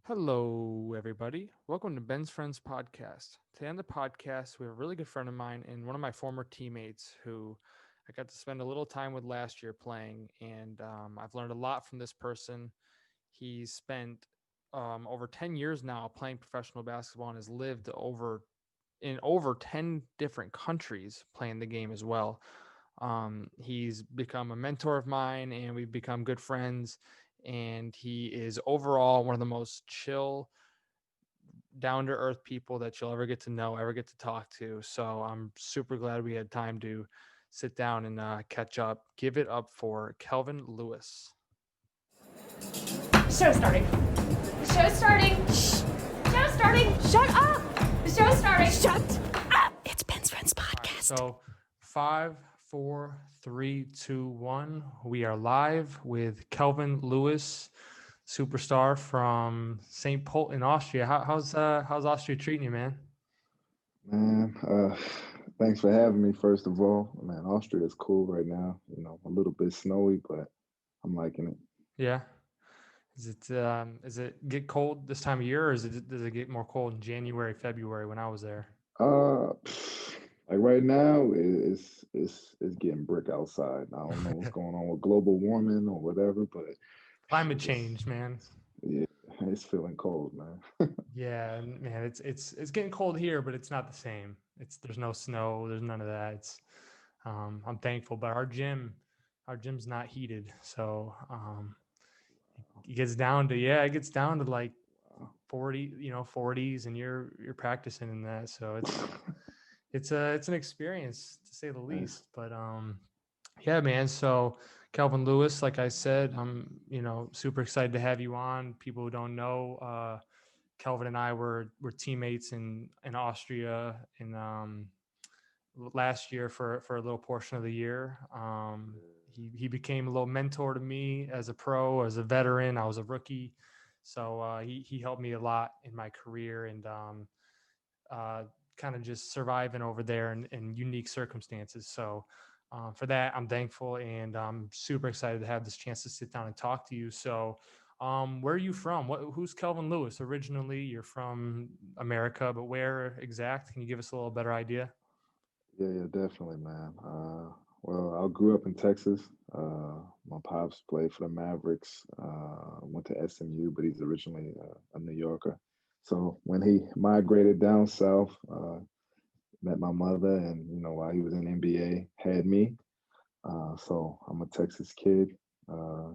Hello, everybody. Welcome to Ben's Friends Podcast. Today on the podcast, we have a really good friend of mine and one of my former teammates who I got to spend a little time with last year playing, and I've learned a lot from this person. He's spent over 10 years now playing professional basketball and has lived over 10 different countries playing the game as well. He's become a mentor of mine, and we've become good friends. And he is overall one of the most chill, down to earth people that you'll ever get to know, ever get to talk to. So I'm super glad we had time to sit down and catch up. Give it up for Kelvin Lewis. The show's starting. The show's starting. Shh. The show's starting. Shut up. The show's starting. Shut up. It's Ben's Friends Podcast. So 5, 4, 3, 2, 1. We are live with Kelvin Lewis, superstar from St. Polten, Austria. How's Austria treating you, man? Man, thanks for having me, first of all. Man, Austria is cool right now. A little bit snowy, but I'm liking it. Yeah. Is it get cold this time of year, or does it get more cold in January, February when I was there? Uh, like right now, it's getting brick outside. I don't know what's going on with global warming or whatever, but Climate change, man. yeah, it's feeling cold, man. Yeah, man, it's getting cold here, but it's not the same. There's no snow, there's none of that. I'm thankful, but our gym's not heated, so it gets down to like 40, 40s, and you're practicing in that, so it's an experience to say the least. But yeah, man. So Calvin Lewis, like I said, I'm super excited to have you on. People who don't know, Kelvin and I were teammates in Austria in last year for a little portion of the year. He became a little mentor to me as a pro, as a veteran. I was a rookie, so he helped me a lot in my career, and kind of just surviving over there in unique circumstances. So for that, I'm thankful, and I'm super excited to have this chance to sit down and talk to you. So where are you from? Who's Kelvin Lewis? Originally, you're from America, but where exact? Can you give us a little better idea? Yeah, definitely, man. Well, I grew up in Texas. My pops played for the Mavericks. Went to SMU, but he's originally a New Yorker. So when he migrated down south, met my mother, and while he was in NBA, had me. So I'm a Texas kid. Uh,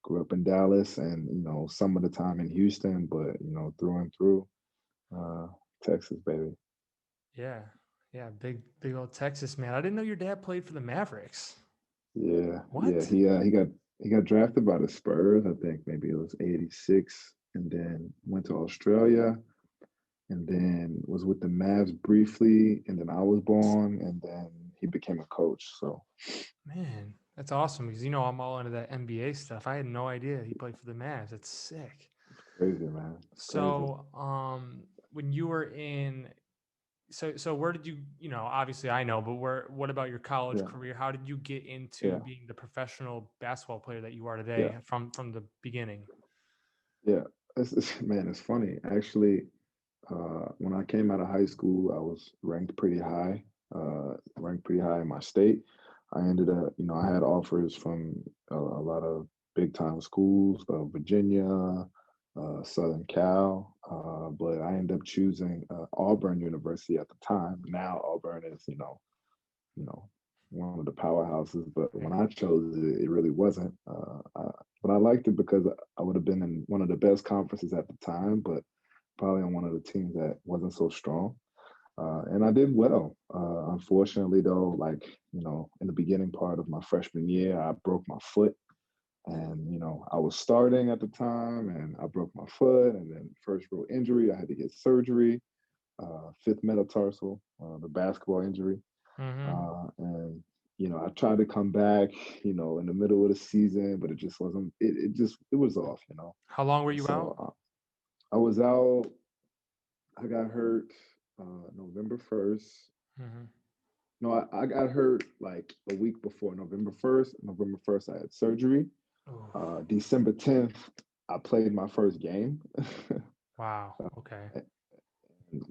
Grew up in Dallas, and some of the time in Houston, but through and through, uh, Texas, baby. Yeah, yeah, big old Texas man. I didn't know your dad played for the Mavericks. Yeah. What? He got drafted by the Spurs. I think maybe it was '86, and then went to Australia, and then was with the Mavs briefly, and then I was born, and then he became a coach. So Man, that's awesome because I'm all into that NBA stuff. I had no idea he played for the Mavs. That's sick. crazy, man. It's crazy. So, when you were so where did you, obviously I know, but what about your college Yeah, career? How did you get into yeah, being the professional basketball player that you are yeah, today from the beginning? yeah. Man, it's funny. Actually, when I came out of high school, I was ranked pretty high in my state. I ended up, I had offers from a lot of big time schools, Virginia, Southern Cal, but I ended up choosing Auburn University at the time. Now Auburn is, you know, one of the powerhouses, but when I chose it, it really wasn't. But I liked it because I would have been in one of the best conferences at the time, but probably on one of the teams that wasn't so strong. And I did well. Unfortunately, though, like, in the beginning part of my freshman year, I broke my foot. And, I was starting at the time and I broke my foot. And then, first real injury, I had to get surgery, fifth metatarsal, the basketball injury. Mm-hmm. And, I tried to come back, in the middle of the season, but it just wasn't, it was off. How long were you So out? I was out. I got hurt November 1st. Mm-hmm. No, I got hurt like a week before November 1st. November 1st, I had surgery. Oh, December 10th, I played my first game. Wow. Okay.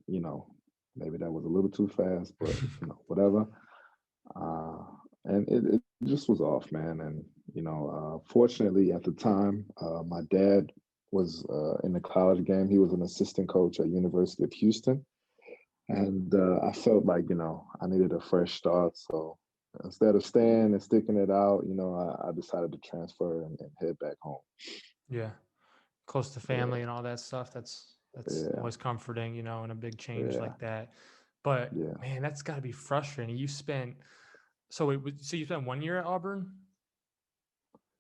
You know, maybe that was a little too fast, but whatever. Uh, and it just was off, man. And fortunately at the time, my dad was in the college game. He was an assistant coach at University of Houston, and I felt like I needed a fresh start. So instead of staying and sticking it out, I decided to transfer and head back home. Yeah. Close to Yeah, family and all that stuff. That's yeah, always comforting, in a big change yeah, like that. But yeah, man, that's got to be frustrating. So you spent 1 year at Auburn?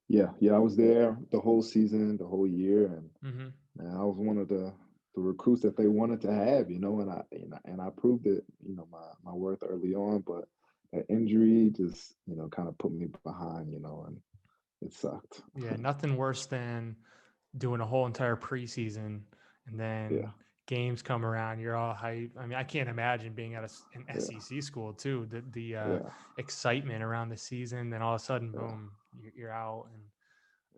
yeah. I was there the whole season, the whole year, and Mm-hmm. man, I was one of the recruits that they wanted to have, and I proved it, my worth early on, but that injury just, kind of put me behind, and it sucked. Yeah, nothing worse than doing a whole entire preseason and Yeah, then games come around, you're all hype. I mean, I can't imagine being at an yeah, SEC school too. The yeah, excitement around the season, then all of a sudden, yeah. boom, you're out. And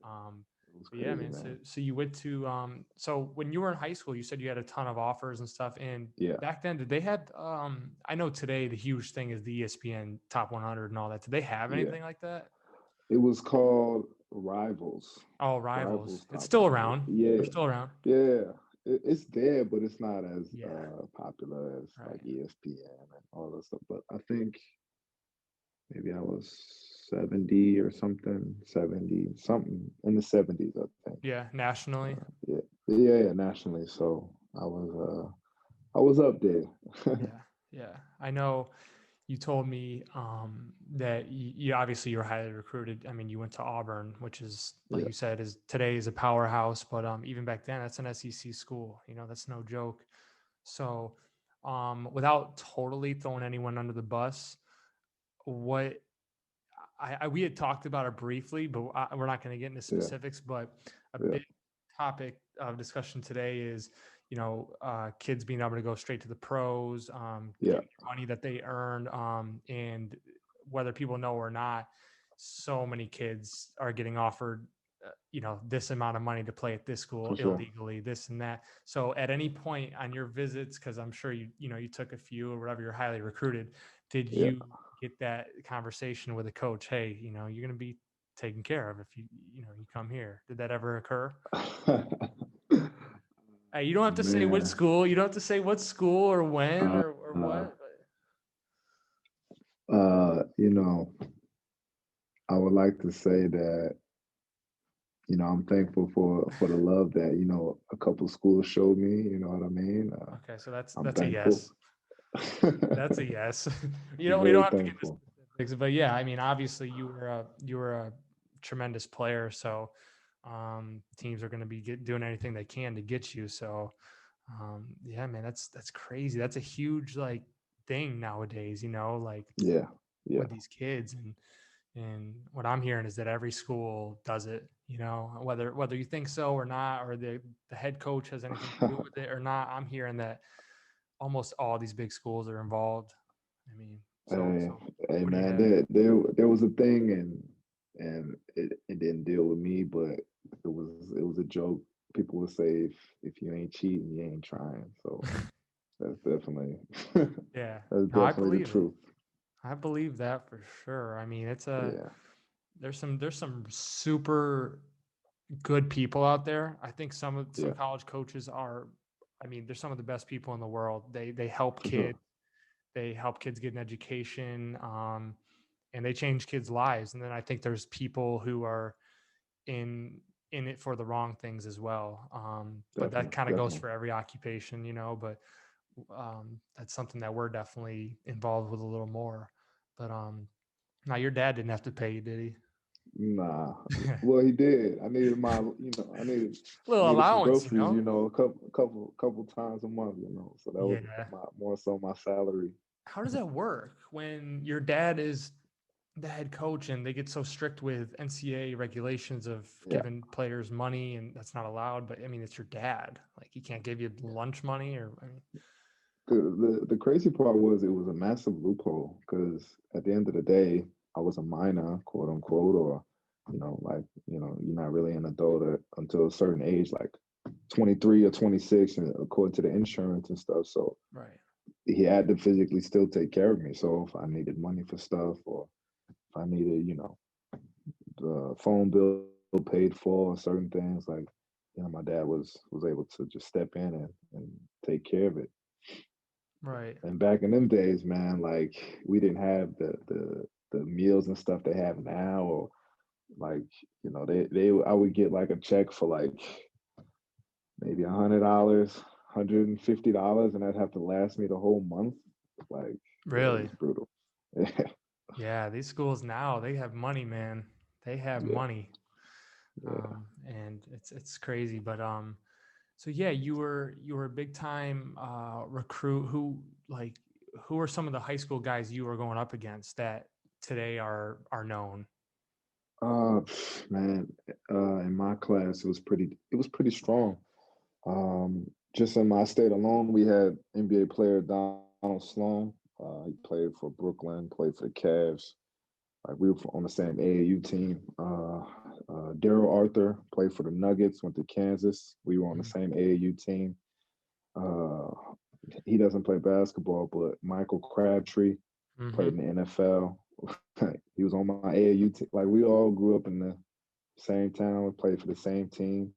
um, It was but yeah, crazy, man. So man. so you went to so when you were in high school, you said you had a ton of offers and stuff. And Yeah, back then, did they had I know today the huge thing is the ESPN Top 100 and all that. Did they have yeah. anything like that? It was called Rivals. Oh, Rivals. Rivals It's Top still 100. around. Yeah, They're still around. yeah. It's there, but it's not as Yeah. popular as like Right. ESPN and all that stuff. But I think maybe I was 70 or something, 70 something in the 70s, I think. Yeah. Nationally. Yeah, yeah, nationally. So I was up there. Yeah. Yeah. I know you told me that you obviously you were highly recruited. I mean, you went to Auburn, which is, like Yeah, you said, is today is a powerhouse, but even back then, that's an SEC school. That's no joke. So, without totally throwing anyone under the bus, what we had talked about it briefly, but we're not going to get into yeah, specifics. But a yeah, big topic of discussion today is, kids being able to go straight to the pros, yeah, getting money that they earned, and whether people know or not, so many kids are getting offered, this amount of money to play at this school for sure. illegally, this and that. So at any point on your visits, because I'm sure you took a few or whatever, you're highly recruited, did Yeah. you get that conversation with a coach? Hey, you're going to be taken care of if you come here. Did that ever occur? Hey, you don't have to say what Man, school. You don't have to say what school or when uh, or uh, what. But uh, you know, I would like to say that, I'm thankful for the love that, a couple schools showed me, you know what I mean? okay, so that's I'm that's a thankful. yes. That's a yes. We Very don't have to get into thankful. specifics, but yeah, I mean, obviously you were a tremendous player, so teams are going to be doing anything they can to get you. So yeah, man, that's crazy. That's a huge like thing nowadays. Like Yeah, yeah, with these kids, and what I'm hearing is that every school does it. Whether you think so or not, or the head coach has anything to do with it or not. I'm hearing that almost all these big schools are involved. I mean, so hey, so hey, what do you man, have? there was a thing, and it didn't deal with me, but it was a joke. People would say if you ain't cheating, you ain't trying. So that's definitely Yeah, that's no, I definitely the believe it. truth. I believe that for sure. I mean, Yeah, there's some super good people out there. I think some yeah, college coaches are, I mean, they're some of the best people in the world. They help for sure. kids. They help kids get an education, and they change kids' lives. And then I think there's people who are in in it for the wrong things as well. But that Definitely, kind of goes definitely. for every occupation, But that's something that we're definitely involved with a little more. But now your dad didn't have to pay you, did he? Nah. Well, he did. I Little needed some allowance, groceries, a couple times a month, So that was Yeah. more so my salary. How does that work when your dad is the head coach and they get so strict with NCAA regulations of Yeah. giving players money and that's not allowed? But I mean, it's your dad. Like he can't give you lunch money or I mean, The crazy part was it was a massive loophole because at the end of the day, I was a minor, quote unquote, or you're not really an adult until a certain age, like 23 or 26, and according to the insurance and stuff. So Right. he had to physically still take care of me. So if I needed money for stuff, or if I needed, the phone bill paid for, certain things, like, my dad was able to just step in and take care of it. Right. And back in them days, man, like, we didn't have the meals and stuff they have now, or like, they I would get like a check for like maybe $100, $150, and that'd have to last me the whole month. Like, yeah, it Really. was brutal. Yeah, Yeah. These schools now, they have money, man. They have yeah, money. yeah. And it's crazy. But so yeah, you were a big time recruit. Who are some of the high school guys you were going up against that today are known? Man, in my class, it was pretty strong. Just in my state alone, we had NBA player Donald Sloan. He played for Brooklyn, played for the Cavs. Like, we were on the same AAU team. Daryl Arthur played for the Nuggets, went to Kansas. We were on the same AAU team. Uh, he doesn't play basketball, but Michael Crabtree Mm-hmm. played in the NFL. He was on my AAU team. Like, we all grew up in the same town, we played for the same team.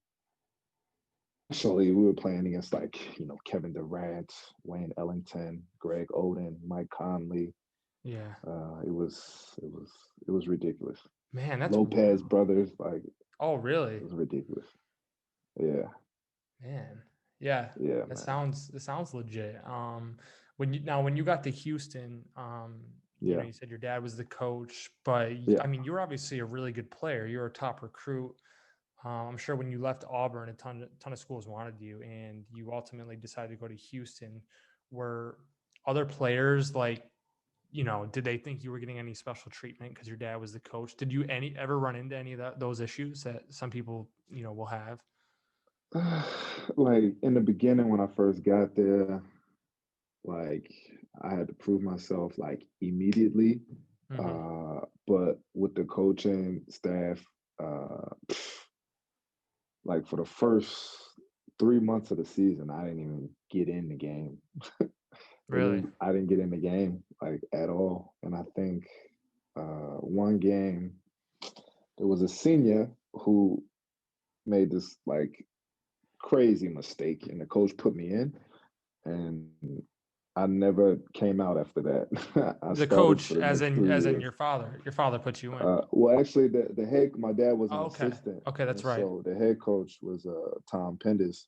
Actually, we were playing against, like, Kevin Durant, Wayne Ellington, Greg Oden, Mike Conley. Yeah. It was ridiculous. Man, that's Lopez brothers, like, oh it really? was ridiculous. Yeah, Man. Yeah. yeah, That man. sounds legit. When you got to Houston, Yeah, you said your dad was the coach, but yeah. I mean, you're obviously a really good player. You're a top recruit. I'm sure when you left Auburn, a ton of schools wanted you, and you ultimately decided to go to Houston. Were other players like, did they think you were getting any special treatment because your dad was the coach? Did you ever run into any of those issues that some people, will have? Like, in the beginning when I first got there, like, I had to prove myself, like, immediately. Mm-hmm. But with the coaching staff, uh, like, for the first 3 months of the season, I didn't even get in the game. Really? I didn't get in the game, like, at all. And I think one game, there was a senior who made this, like, crazy mistake, and the coach put me in, and I never came out after that. I The started for coach, the as next in three as in years. your father put you in. Well, actually, the head, my dad was Oh, an okay. assistant, Okay, that's and right. so the head coach was Tom Pendis.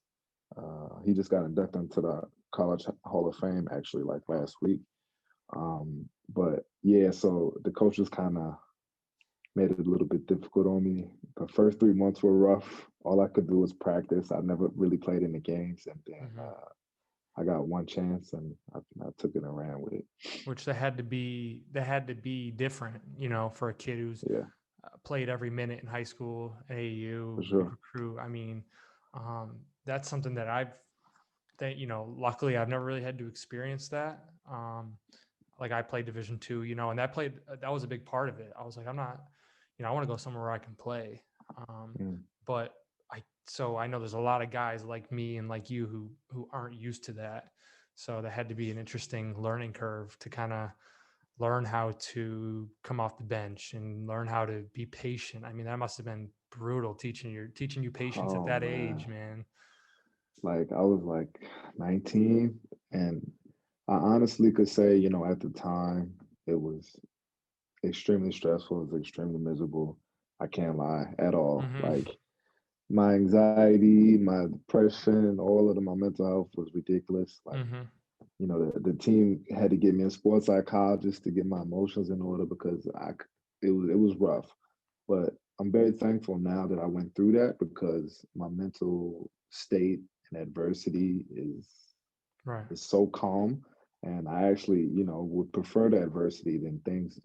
He just got inducted into the College Hall of Fame, actually, like, last week. But yeah, so the coaches kind of made it a little bit difficult on me. The first 3 months were rough. All I could do was practice. I never really played in the games, and then Hmm. I got one chance, and I took it and ran with it. Which they had to be different, for a kid who's Yeah, played every minute in high school, for AAU, big sure. recruit. I mean, that's something luckily I've never really had to experience that. Like, I played Division 2, and that was a big part of it. I was like, I'm not, I want to go somewhere where I can play. Mm. But so I know there's a lot of guys like me and like you who aren't used to that. So that had to be an interesting learning curve to kind of learn how to come off the bench and learn how to be patient. I mean, that must have been brutal teaching you patience at Oh that age, man, man. like, I was like 19, and I honestly could say, at the time, it was extremely stressful. It was extremely miserable. I can't lie at all. Hmm. Like, my anxiety, my depression, all of my mental health was ridiculous. Like, Hmm. the team had to get me a sports psychologist to get my emotions in order, because it was rough. But I'm very thankful now that I went through that, because my mental state and adversity Right. is so calm, and I actually, would prefer the adversity than things,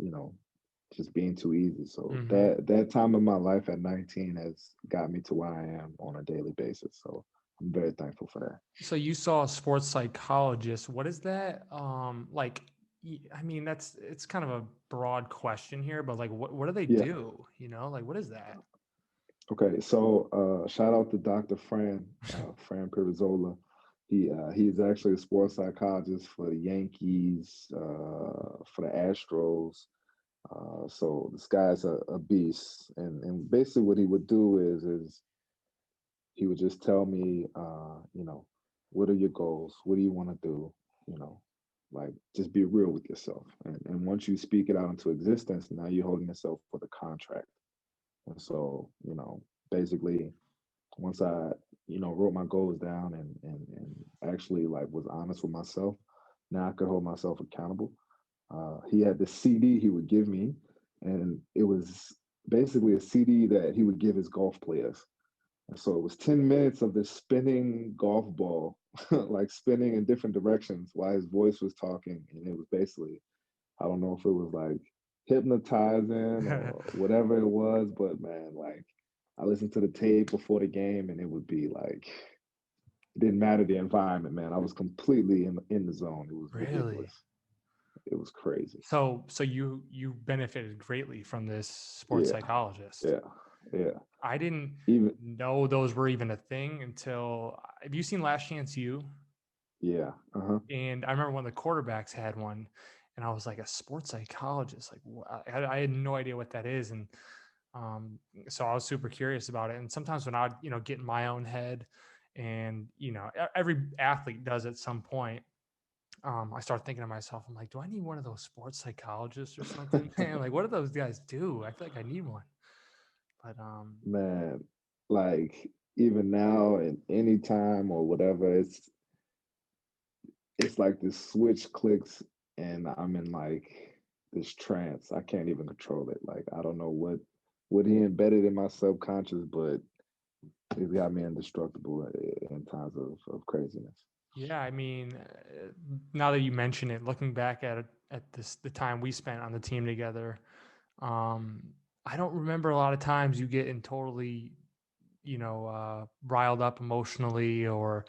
just being too easy. So Hmm. that time in my life at 19 has got me to where I am on a daily basis. So I'm very thankful for that. So you saw a sports psychologist. What is that? Like, I mean, it's kind of a broad question here, but like, what do they Yeah. do? You know, like, what is that? Okay. So shout out to Dr. Fran Pirizzola. He's actually a sports psychologist for the Yankees, for the Astros. So this guy's a beast, and basically what he would do is he would just tell me, what are your goals? What do you want to do? You know, like just be real with yourself. And once you speak it out into existence, now you're holding yourself for the contract. And so, basically once I, wrote my goals down and actually like was honest with myself, now I could hold myself accountable. He had this CD he would give me, and it was basically a CD that he would give his golf players. And so it was 10 minutes of this spinning golf ball, like spinning in different directions while his voice was talking. And it was basically, I don't know if it was like hypnotizing or whatever it was, but man, like I listened to the tape before the game and it would be like, it didn't matter the environment, man. I was completely in the zone. It was Really? ridiculous. It was crazy. So you benefited greatly from this sports Yeah, psychologist. yeah, yeah. I didn't Even, know those were even a thing until have you seen Last Chance U? yeah, uh-huh. And I remember one of the quarterbacks had one, and I was like, a sports psychologist, like I had no idea what that is, and so I was super curious about it. And sometimes when I get in my own head, and every athlete does at some point, I start thinking to myself, I'm like, do I need one of those sports psychologists or something? Man, like, what do those guys do? I feel like I need one. But Man, like even now and anytime or whatever, it's like this switch clicks and I'm in like this trance. I can't even control it. Like I don't know what he embedded in my subconscious, but he's got me indestructible in times of craziness. yeah, I mean, now that you mention it, looking back at it, at the time we spent on the team together, um, I don't remember a lot of times you getting totally, riled up emotionally, or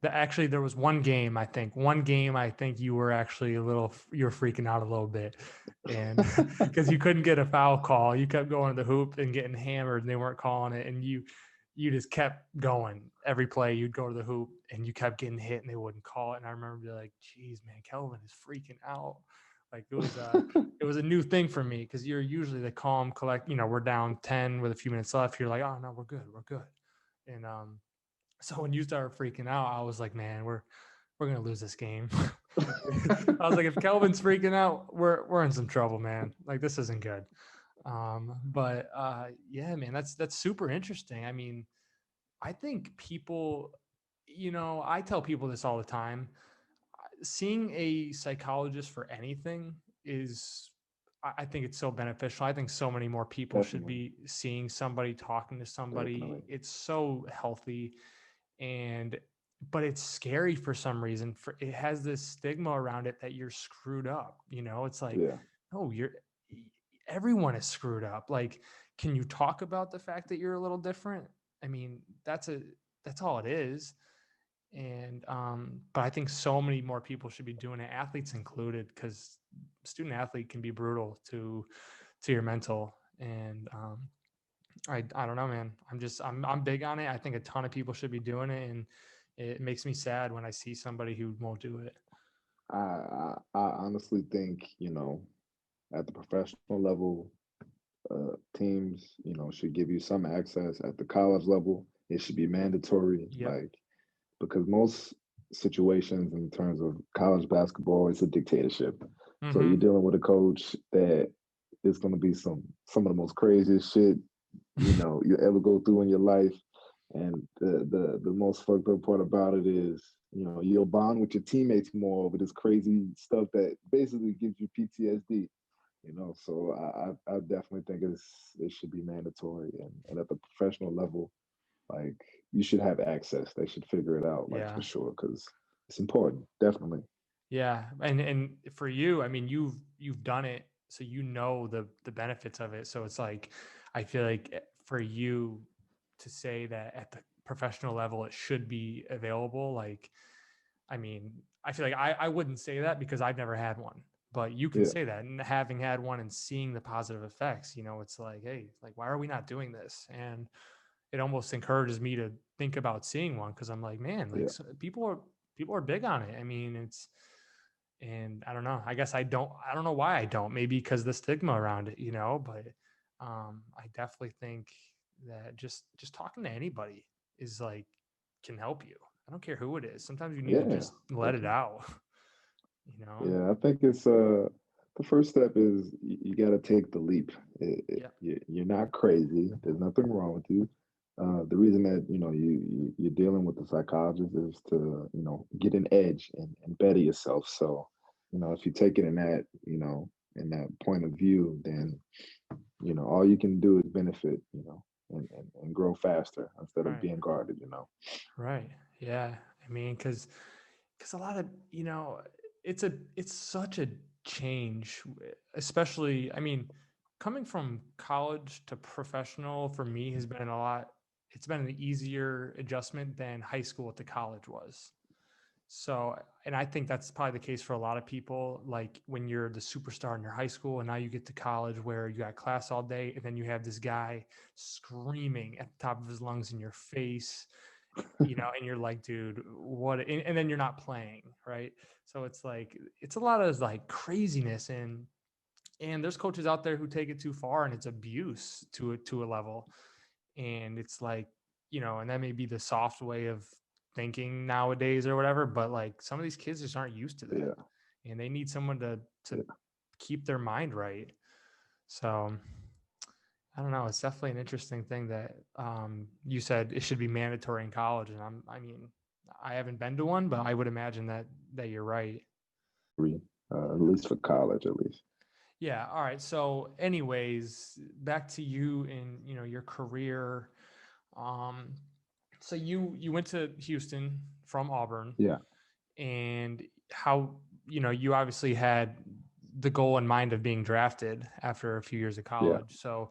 actually there was one game I think you were actually you were freaking out a little bit, and because you couldn't get a foul call, you kept going to the hoop and getting hammered and they weren't calling it, and you just kept going every play. You'd go to the hoop and you kept getting hit and they wouldn't call it. And I remember being like, geez, man, Kelvin is freaking out. Like it was a new thing for me, because you're usually the calm, collect, we're down 10 with a few minutes left. You're like, oh no, we're good. We're good. And so when you started freaking out, I was like, man, we're gonna lose this game. I was like, if Kelvin's freaking out, we're in some trouble, man. Like this isn't good. But yeah, man, that's super interesting. I mean, I think people, I tell people this all the time. Seeing a psychologist for anything is, I think it's so beneficial. I think so many more people should Definitely, be seeing somebody, talking to somebody. definitely. It's so healthy, and but it's scary for some reason. For it has this stigma around it that you're screwed up. It's like, Yeah. no, everyone is screwed up. Like, can you talk about the fact that you're a little different? I mean, that's all it is. And but I think so many more people should be doing it, athletes included, because student athlete can be brutal to your mental. And I don't know, man. I'm big on it. I think a ton of people should be doing it, and it makes me sad when I see somebody who won't do it. I honestly think, at the professional level, teams, should give you some access. At the college level, it should be mandatory. Yep. Like because most situations in terms of college basketball, it's a dictatorship. So Mm-hmm. you're dealing with a coach that is going to be some of the most craziest shit you ever go through in your life. And the most fucked up part about it is, you'll bond with your teammates more over this crazy stuff that basically gives you PTSD. So I definitely think it should be mandatory, and at the professional level, like you should have access. They should figure it out, like for Yeah. sure, because it's important, definitely. Yeah. And for you, I mean, you've done it, so the benefits of it. So it's like, I feel like for you to say that at the professional level it should be available, like, I mean, I feel like I wouldn't say that because I've never had one. But you can Yeah, say that, and having had one and seeing the positive effects, it's like, hey, like, why are we not doing this? And it almost encourages me to think about seeing one, because I'm like, man, like, yeah, so people are big on it. I mean, and I don't know. I guess I don't know why I don't. Maybe because the stigma around it, but I definitely think that just talking to anybody is like can help you. I don't care who it is. Sometimes you need to yeah, just let it definitely. out, you know? Yeah, I think it's the first step is you got to take the leap. Yeah. You're not crazy. There's nothing wrong with you. The reason that you're dealing with the psychologist is to get an edge and better yourself. So if you take it in that in that point of view, then all you can do is benefit, and grow faster instead of Right. being guarded. Right. Yeah. I mean, because a lot of it's such a change, especially, I mean, coming from college to professional for me has been a lot. It's been an easier adjustment than high school to college was. So, and I think that's probably the case for a lot of people. Like when you're the superstar in your high school and now you get to college where you got class all day and then you have this guy screaming at the top of his lungs in your face, and you're like, dude, what? And then you're not playing, right? So it's like, it's a lot of like craziness, and there's coaches out there who take it too far, and it's abuse to a level. And it's like, and that may be the soft way of thinking nowadays or whatever, but like some of these kids just aren't used to that, Yeah, and they need someone to yeah, keep their mind right. So I don't know. It's definitely an interesting thing that you said it should be mandatory in college, and I mean, I haven't been to one, but I would imagine that you're right. at least for college, at least. Yeah. All right. So, anyways, back to you in your career. Um, so you went to Houston from Auburn, Yeah, and how you obviously had the goal in mind of being drafted after a few years of yeah. college. So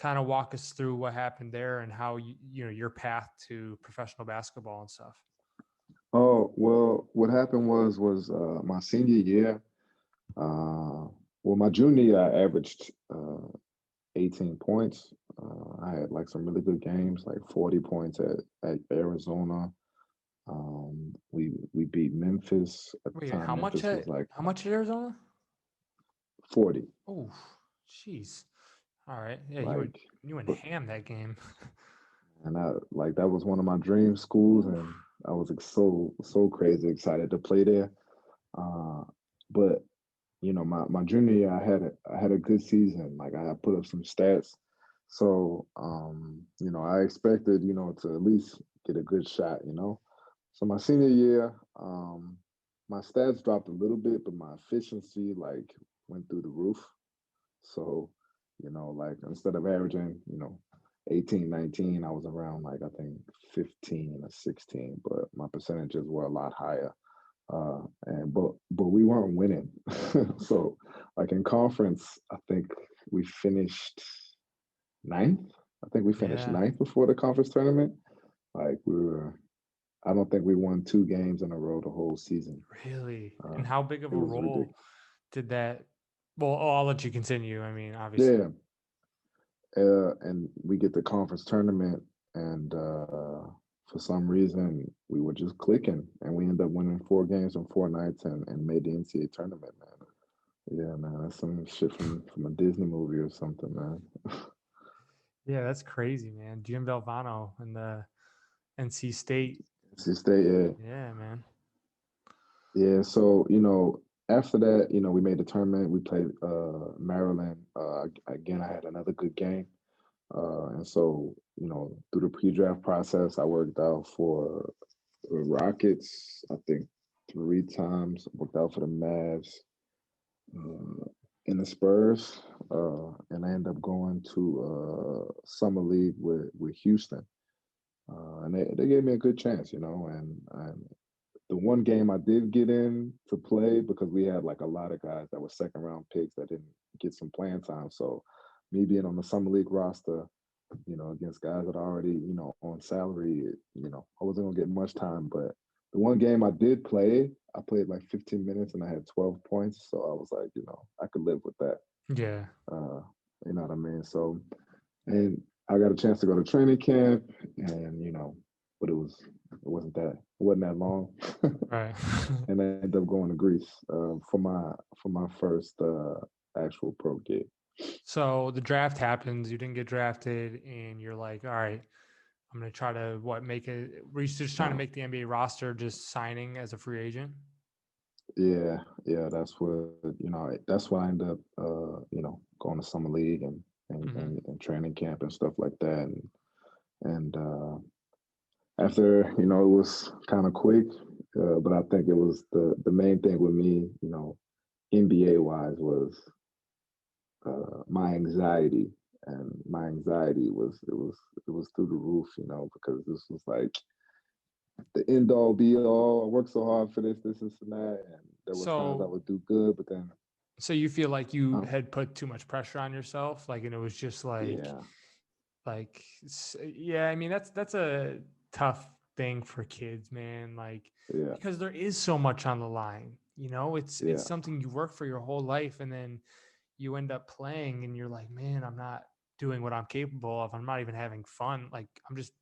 kind of walk us through what happened there and how your path to professional basketball and stuff. Oh, well, what happened was my senior year. Uh, well, my junior year, I averaged 18 points. I had like some really good games, like 40 points at Arizona. We beat Memphis at the Wait, time. Memphis was like how much at Arizona? 40. Oh, jeez. All right. Yeah, Like, you went but ham that game. and I like that was one of my dream schools, Oof. and I was like, so crazy excited to play there. Uh, but my junior year, I had a good season. Like I put up some stats, so I expected to at least get a good shot. So my senior year, my stats dropped a little bit, but my efficiency like went through the roof. So like instead of averaging 18, 19, I was around like I think 15 or 16, but my percentages were a lot higher. And but we weren't winning. So like in conference, I think we finished ninth. I think we finished Yeah, ninth before the conference tournament. Like I don't think we won two games in a row the whole season. really. Uh, And how big of it a was role ridiculous. did that? Well, I'll let you continue. I mean, obviously. Yeah, and we get the conference tournament, and for some reason we were just clicking, and we ended up winning four games in four nights and made the NCAA tournament, man. Yeah, man, that's some shit from a Disney movie or something, man. Yeah, that's crazy, man. Jim Valvano and the NC State. NC State, yeah, Yeah, man. yeah. So after that, we made the tournament. We played Maryland. Again, I had another good game. And so, through the pre-draft process, I worked out for the Rockets, I think three times. Worked out for the Mavs, uh, and the Spurs, and I ended up going to summer league with Houston, and they gave me a good chance, and the one game I did get in to play because we had like a lot of guys that were second round picks that didn't get some playing time. So me being on the summer league roster, against guys that are already, on salary, I wasn't gonna get much time. But the one game I did play, I played like 15 minutes and I had 12 points. So I was like, I could live with that. Yeah. Uh, you know what I mean? So, and I got a chance to go to training camp, and but it wasn't that long, Right. and I ended up going to Greece for my first actual pro gig. So the draft happens, you didn't get drafted, and you're like, all right, I'm gonna try to make it. Were you just trying to make the NBA roster, just signing as a free agent? Yeah, that's what I ended up going to summer league Mm-hmm. and training camp and stuff like that, and after it was kind of quick, but I think it was the main thing with me, NBA wise, was my anxiety, and my anxiety was through the roof, because this was like the end all be all. I worked so hard for this and that, and there was times I So, would do good, but then so you feel like you uh, had put too much pressure on yourself, like, and it was just yeah, yeah. I mean, that's a tough thing for kids, man. Like, yeah, because there is so much on the line. It's yeah, something you work for your whole life, and then you end up playing, and you're like, man, I'm not doing what I'm capable of. I'm not even having fun. Like, I'm just,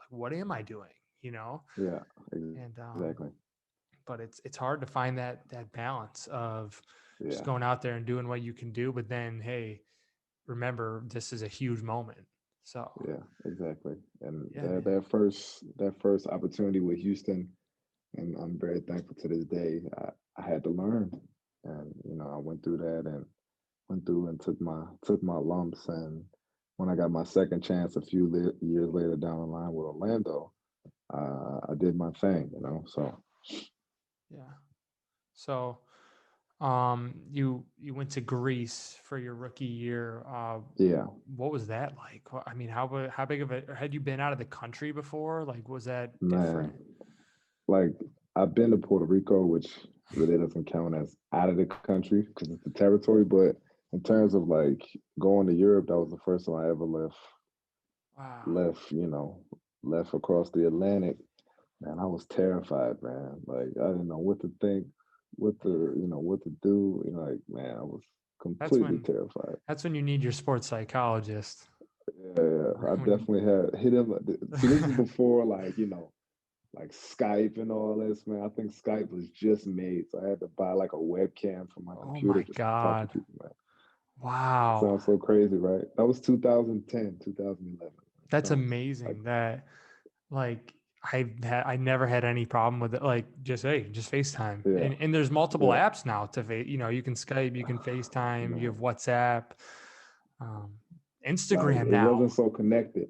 what am I doing? You know, yeah, and exactly, but it's hard to find that balance of just yeah. going out there and doing what you can do, but then, hey, remember, this is a huge moment. So Yeah, exactly. And yeah, that man. that first opportunity with Houston, and I'm very thankful to this day. I had to learn, and I went through that and went through and took my lumps. And when I got my second chance a few years later down the line with Orlando, I did my thing. So Yeah. So you went to Greece for your rookie year. yeah, What was that like? I mean, how big of a, had you been out of the country before? Like, was that man, different? like I've been to Puerto Rico, which really doesn't count as out of the country because it's the territory. But in terms of like going to Europe, that was the first time I ever Wow. left across the Atlantic. Man, I was terrified, man. Like I didn't know what to think, what to do. Like man, I was That's completely when terrified. that's when you need your sports psychologist. Yeah, I When definitely had hit him. See, this is before like Skype and all this, man. I think Skype was just made, so I had to buy like a webcam for my oh computer my just to talk to God. people, man. Wow. Sounds so crazy, right? That was 2010, 2011. That's Sounds like amazing that, like, I never had any problem with it. Like, just, hey, just FaceTime. yeah, And there's multiple yeah, apps now you can Skype, you can FaceTime, you have man. WhatsApp, um, Like Instagram it wasn't now. so connected.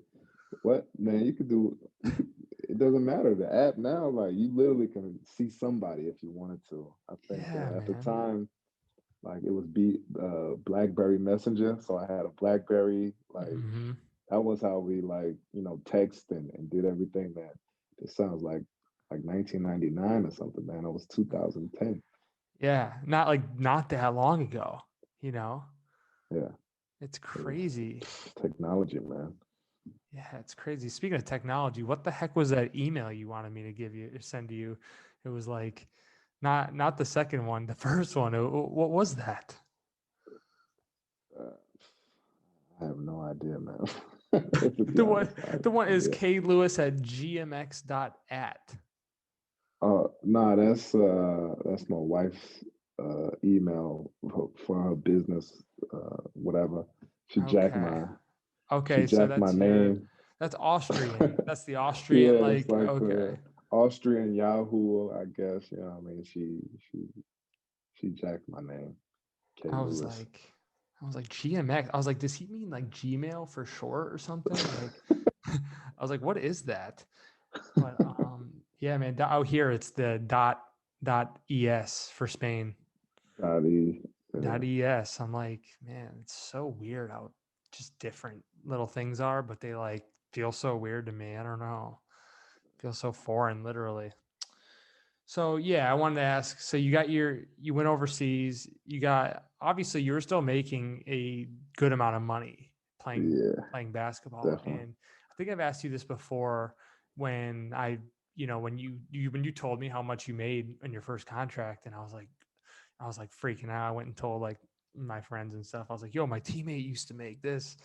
What man? You could. It doesn't matter. The app now, like you literally can see somebody if you wanted to. I think Yeah, at the man. time, like it was BlackBerry Messenger, so I had a BlackBerry. Like Hmm. that was how we like text and did everything. That it sounds like 1999 or something, man. It was 2010. Yeah, not that long ago, you know? Yeah, It's it was crazy. technology, man. Yeah, it's crazy. Speaking of technology, what the heck was that email you wanted me to give you or send to you? It was like, not the second one, the first one. What was that? Uh, I have no idea, man. To be The one honest, I have the one no is idea. klewis at gmx.at. No, that's my wife's email for her business, whatever. She jacked Okay. my she Okay, so jacked my name. that's Austrian. That's the Austrian, Yeah, it's like, like okay. the Austrian Yahoo, I guess. You know what I mean? She jacked my name, K I was Lewis. like, I was like, GMX. I was like, does he mean like Gmail for short or something? Like, I was like, what is that? But yeah, man. Out here, it's the dot es for Spain. Scotty, Dot es. I'm like, man, it's so weird how just different little things are, but they like feel so weird to me. I don't know. Feel so foreign, literally. So yeah, I wanted to ask. So you went overseas. You got, obviously you were still making a good amount of money playing yeah, playing basketball. definitely. And I think I've asked you this before when I when you told me how much you made in your first contract, and I was like freaking out. I went and told like my friends and stuff. I was like, yo, my teammate used to make this.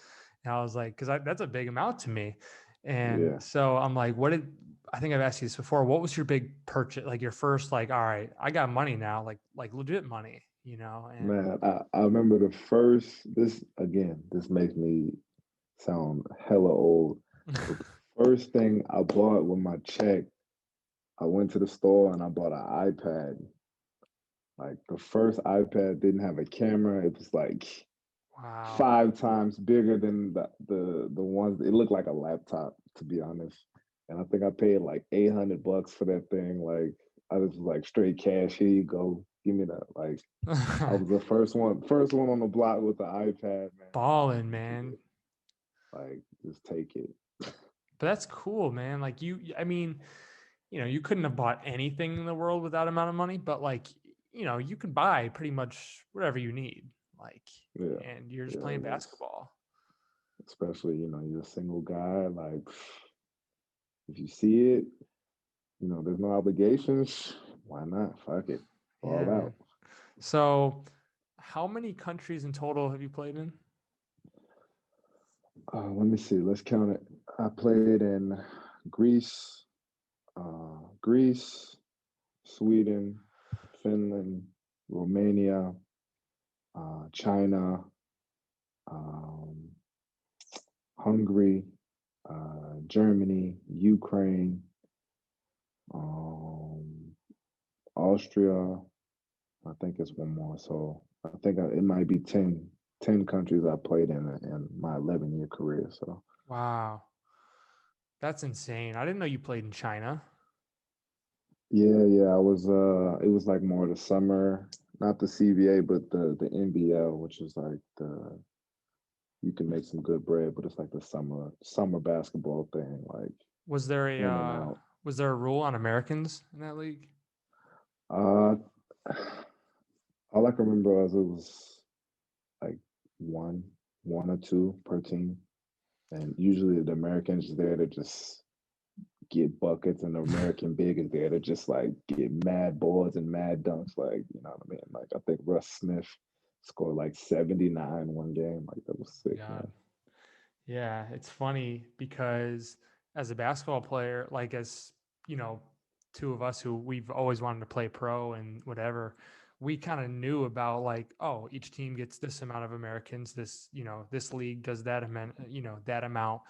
And I was like, because that's a big amount to me. And Yeah, so I'm like, I think I've asked you this before. What was your big purchase? Like your first, like, all right, I got money now, like legit money, and man. I remember the first. This makes me sound hella old. The first thing I bought with my check, I went to the store and I bought an iPad. Like the first iPad didn't have a camera. It was like wow. 5 times bigger than the ones. It looked like a laptop, to be honest. And I think I paid like $800 for that thing. Like I was like straight cash. Here you go. Give me that. Like I was the first one on the block with the iPad, man. Balling, man. Like just take it. But that's cool, man. Like I mean, you couldn't have bought anything in the world with that amount of money, but like, you can buy pretty much whatever you need. Like, Yeah, and you're just yeah. It playing was basketball. especially you're a single guy. Like if you see it, there's no obligations. Why not? Fuck it. Yeah, All out. man. So, how many countries in total have you played in? Let me see. Let's count it. I played in Greece, Greece, Sweden, Finland, Romania, China, um, Hungary, Germany, Ukraine, um, Austria. I think it's one more. So I think it might be 10 countries I played in my 11-year career. So Wow, that's insane. I didn't know you played in China. yeah. I was it was like more the summer, not the CBA, but the NBL, which is like you can make some good bread, but it's like the summer basketball thing, like Was there in and a out. was there a rule on Americans in that league? Uh all I can remember was it was like one one or two per team. And usually the Americans is there to just get buckets, and the American big is there to just like get mad boards and mad dunks. Like, you know what I mean? Like I think Russ Smith scored like 79 one game. Like that was sick, God. man. Yeah, it's funny because as a basketball player, like as, two of us who we've always wanted to play pro and whatever, we kind of knew about like, oh, each team gets this amount of Americans, this league does that amount, that amount.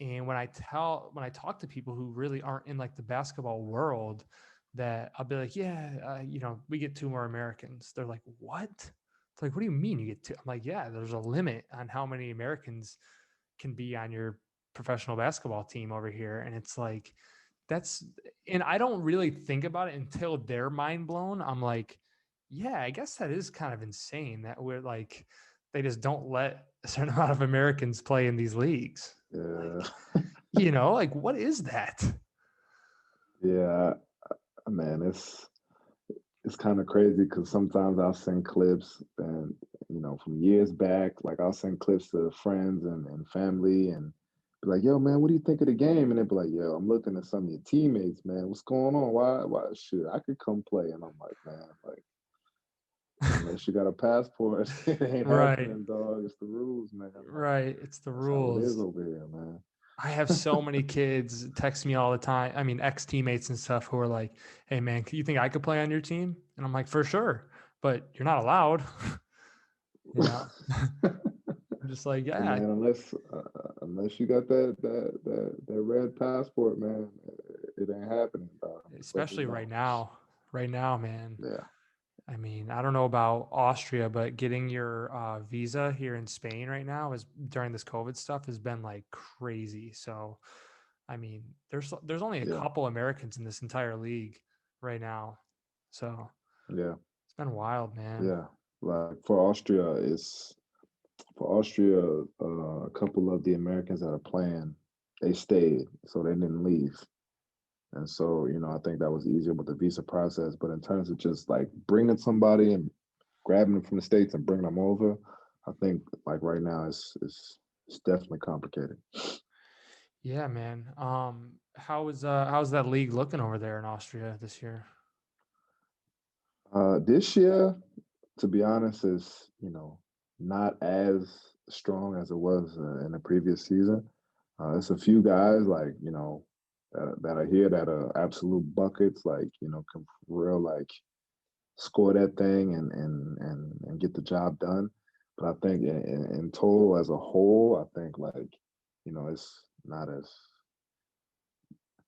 And when I talk to people who really aren't in like the basketball world, that I'll be like, yeah, we get two more Americans. They're like, what? It's like, what do you mean you get two? I'm like, yeah, there's a limit on how many Americans can be on your professional basketball team over here. And it's like, and I don't really think about it until they're mind blown. I'm like, yeah, I guess that is kind of insane that we're like, they just don't let a certain amount of Americans play in these leagues. Yeah. Like, like what is that? Yeah, man, it's kind of crazy because sometimes I'll send clips and from years back, like I'll send clips to friends and family and be like, yo, man, what do you think of the game? And they'll be like, yo, I'm looking at some of your teammates, man. What's going on? Why shoot, I could come play. And I'm like, man, like unless you got a passport, it ain't Right. happening, dog. It's the rules, man. Like Right. It's the that's how it is rules. over here, man. I have so many kids text me all the time. I mean, ex teammates and stuff who are like, "Hey, man, you think I could play on your team?" And I'm like, "For sure, but you're not allowed." you know, I'm just like, Hey, yeah, man, unless you got that red passport, man, it ain't happening, dog. Just let you especially right know. now. Right now, man. Yeah, I mean, I don't know about Austria, but getting your visa here in Spain right now is during this COVID stuff has been like crazy. So, I mean, there's only a yeah, couple Americans in this entire league right now. So yeah, it's been wild, man. yeah. Like for Austria, a couple of the Americans that are playing, they stayed, so they didn't leave. And so, I think that was easier with the visa process. But in terms of just like bringing somebody and grabbing them from the States and bringing them over, I think like right now it's definitely complicated. Yeah, man. How's that league looking over there in Austria this year? This year, to be honest, is not as strong as it was in the previous season. It's a few guys like that are here that are absolute buckets, like can for real like score that thing and get the job done. But I think in total as a whole, I think like it's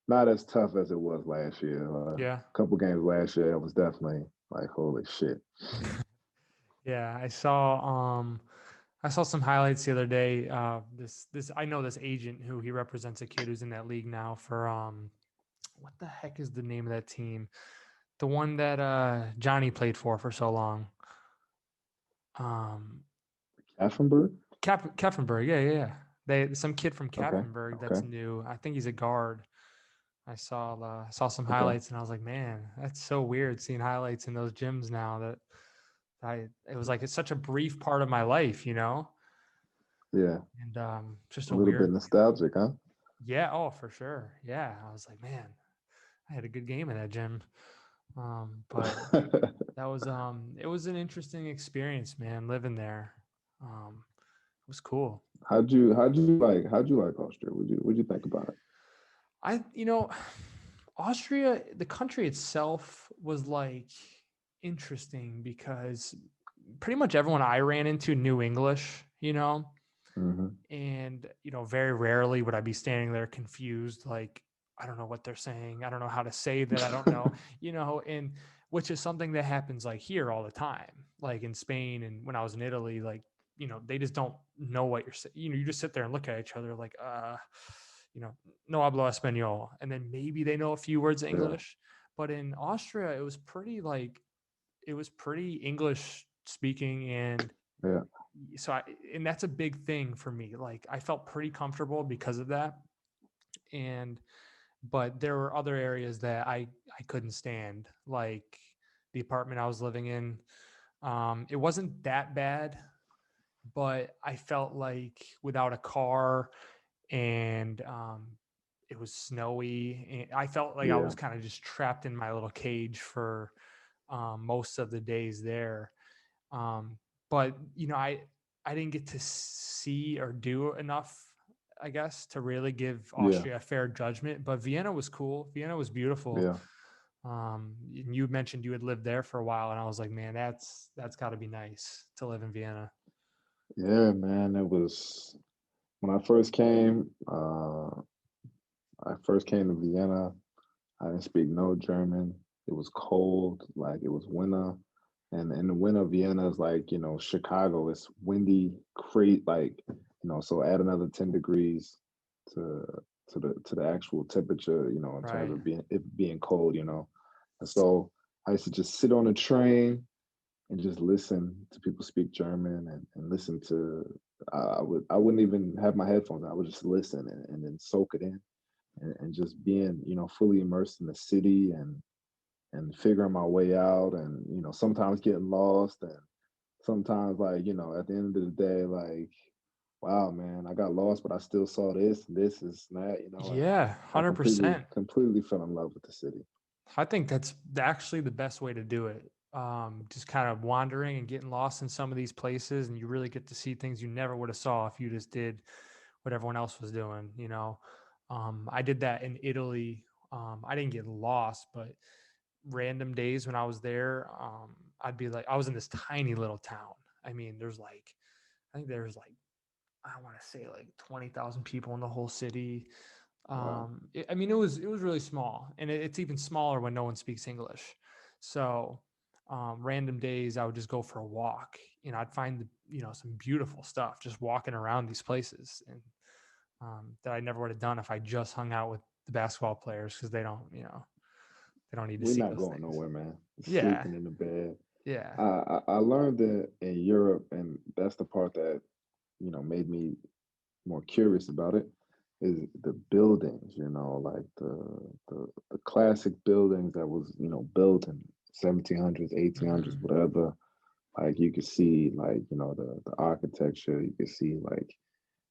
not as tough as it was last year. A Yeah. couple games last year, it was definitely like holy shit. Yeah, I saw some highlights the other day. This I know this agent who he represents a kid who's in that league now for what the heck is the name of that team? The one that Johnny played for so long. Um Kaffenberg? Kaffenberg, yeah, yeah, yeah. They some kid from Okay, Kaffenberg that's okay, new. I think he's a guard. I saw some okay. highlights and I was like, man, that's so weird seeing highlights in those gyms now that it was like it's such a brief part of my life, Yeah, and just a a little bit weird, nostalgic, huh? yeah, oh for sure, yeah. I was like, man, I had a good game in that gym, but it was an interesting experience, man, living there. It was cool. how'd you like Austria? Would you think about it? I you know Austria, the country itself was like interesting because pretty much everyone I ran into knew English, Hmm. and very rarely would I be standing there confused, like I don't know what they're saying, I don't know how to say that, I don't know, and which is something that happens like here all the time, like in Spain and when I was in Italy, like they just don't know what you're saying. You just sit there and look at each other like you know no hablo español, and then maybe they know a few words of Yeah, English. But in Austria it was pretty English speaking, and yeah, so and that's a big thing for me. Like I felt pretty comfortable because of that. And but there were other areas that I couldn't stand, like the apartment I was living in. It wasn't that bad, but I felt like without a car and it was snowy, and I felt like I yeah, was kind of just trapped in my little cage for most of the days there. Um, but I didn't get to see or do enough, I guess, to really give yeah, Austria a fair judgment. But Vienna was cool. Vienna was beautiful. yeah, And you mentioned you had lived there for a while, and I was like, man, that's got to be nice to live in Vienna. yeah, man. It was when I first came to Vienna. I didn't speak no German. It was cold, like it was winter. And in the winter, Vienna is like, Chicago. It's windy, like, so add another 10 degrees to to the actual temperature, in terms Right. of being cold, And so I used to just sit on a train and just listen to people speak German and listen to I wouldn't even have my headphones on. I would just listen and then soak it in and just being fully immersed in the city and figuring my way out and sometimes getting lost and sometimes like at the end of the day like wow man I got lost but I still saw this is that and Yeah, I completely 100%. completely fell in love with the city. I think that's actually the best way to do it. Just kind of wandering and getting lost in some of these places, and you really get to see things you never would have saw if you just did what everyone else was doing. I did that in Italy. I didn't get lost, but random days when I was there, I'd be like, I was in this tiny little town. I mean, I think there's like, I want to say like 20,000 people in the whole city. Wow. I mean, it was really small, and it's even smaller when no one speaks English. So, random days I would just go for a walk, and I'd find some beautiful stuff just walking around these places, and that I never would have done if I just hung out with the basketball players because they don't need to We're see not those going things. nowhere, man. Yeah, Sleeping in the bed. yeah, I learned that in Europe and that's the part that made me more curious about it is the buildings, like the classic buildings that was, built in 1700s, 1800s, hmm whatever. Like you could see like, the architecture, you could see like,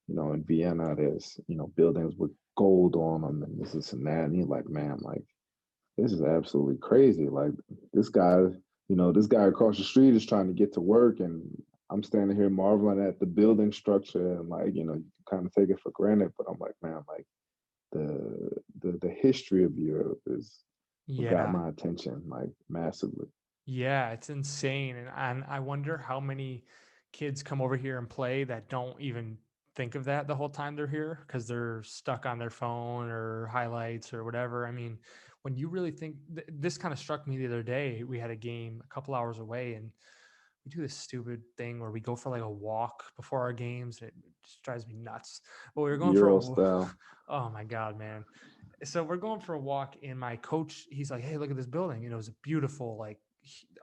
in Vienna, there's, buildings with gold on them and this and that. And you're like, man, like, this is absolutely crazy. Like, this guy, this guy across the street is trying to get to work, and I'm standing here marveling at the building structure, and like, you kind of take it for granted. But I'm like, man, like the history of Europe is what got Yeah. my attention, like, massively. Yeah, it's insane. And I wonder how many kids come over here and play that don't even think of that the whole time they're here because they're stuck on their phone or highlights or whatever. I mean, when you really think this kind of struck me the other day, we had a game a couple hours away and we do this stupid thing where we go for like a walk before our games. And it just drives me nuts. But we were going for Euro a, style. oh my God, man. So we're going for a walk and my coach, he's like, hey, look at this building. You know, it was a beautiful, like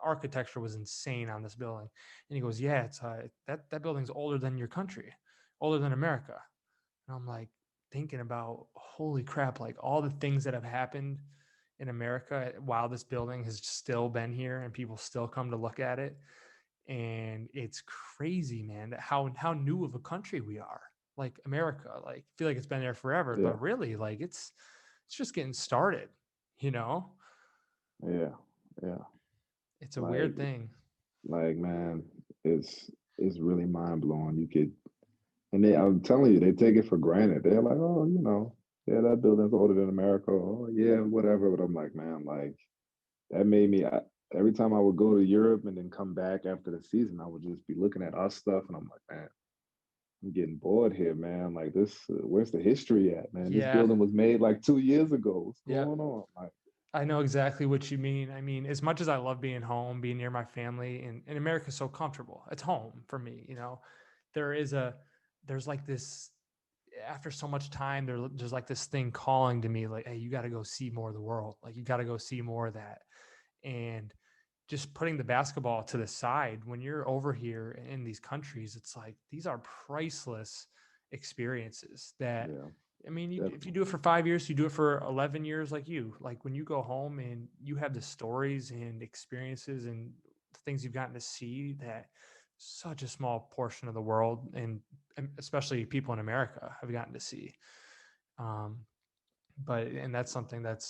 architecture was insane on this building. And he goes, yeah, it's that building's older than your country, older than America. And I'm like thinking about, holy crap, like all the things that have happened in America while this building has still been here and people still come to look at it. And it's crazy, man, that how new of a country we are. Like America, like I feel like it's been there forever, Yeah, but really, like it's just getting started, you know? yeah, yeah. It's a Like, weird thing. man, it's really mind blowing. I'm telling you, they take it for granted. They're like, oh, yeah, that building's older than America. Oh, yeah, whatever. But I'm like, man, like, that made me. Every time I would go to Europe and then come back after the season, I would just be looking at our stuff, and I'm like, man, I'm getting bored here, man. Like, this, where's the history at, man? This Yeah. building was made like 2 years ago. What's Yeah. going on? Like, I know exactly what you mean. I mean, as much as I love being home, being near my family, and America's so comfortable. It's home for me, you know. There is a there's like this after so much time, there's like this thing calling to me, like, hey, you got to go see more of the world. Like you got to go see more of that. And just putting the basketball to the side, when you're over here in these countries, it's like these are priceless experiences that yeah, I mean, if you definitely. do it for 5 years, you do it for 11 years, like when you go home and you have the stories and experiences and things you've gotten to see that such a small portion of the world and especially people in America have gotten to see. Um, and that's something that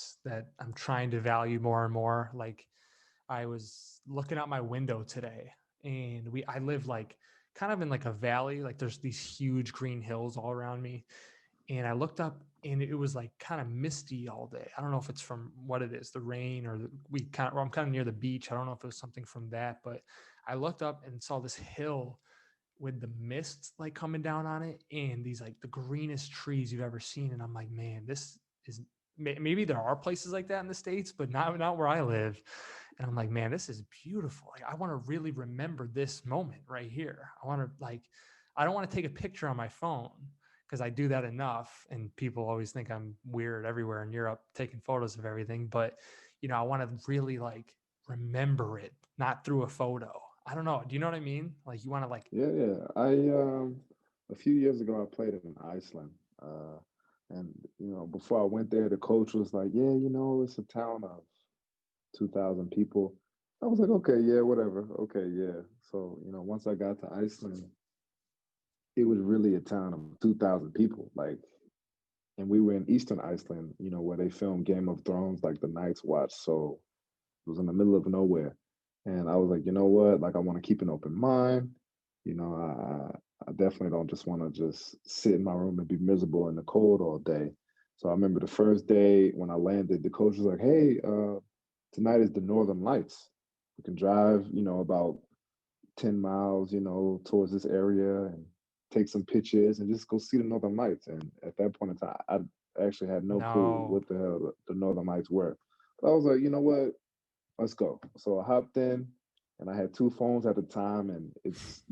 I'm trying to value more and more. Like I was looking out my window today and I live like kind of in like a valley, like there's these huge green hills all around me. And I looked up and it was like kind of misty all day. I don't know if it's from what it is, the rain or I'm kind of near the beach. I don't know if it was something from that, but I looked up and saw this hill with the mist like coming down on it and these like the greenest trees you've ever seen. And I'm like, man, this is maybe there are places like that in the States, but not where I live. And I'm like, man, this is beautiful. Like, I want to really remember this moment right here. I don't want to take a picture on my phone because I do that enough. And people always think I'm weird everywhere in Europe taking photos of everything. But, I want to really like remember it, not through a photo. I don't know. Do you know what I mean? Like you want to like, Yeah, yeah. A few years ago I played in Iceland. And before I went there, the coach was like, yeah, it's a town of 2,000 people. I was like, okay, yeah, whatever. Okay, yeah. So, once I got to Iceland, it was really a town of 2,000 people. Like, and we were in Eastern Iceland, where they filmed Game of Thrones, like the Night's Watch. So it was in the middle of nowhere. And I was like, you know what? Like, I want to keep an open mind. I definitely don't just want to just sit in my room and be miserable in the cold all day. So I remember the first day when I landed, the coach was like, hey, tonight is the Northern Lights. We can drive, about 10 miles, towards this area and take some pictures and just go see the Northern Lights. And at that point in time, I actually had no clue no, what the hell the Northern Lights were. But I was like, you know what? Let's go. So I hopped in and I had two phones at the time and it's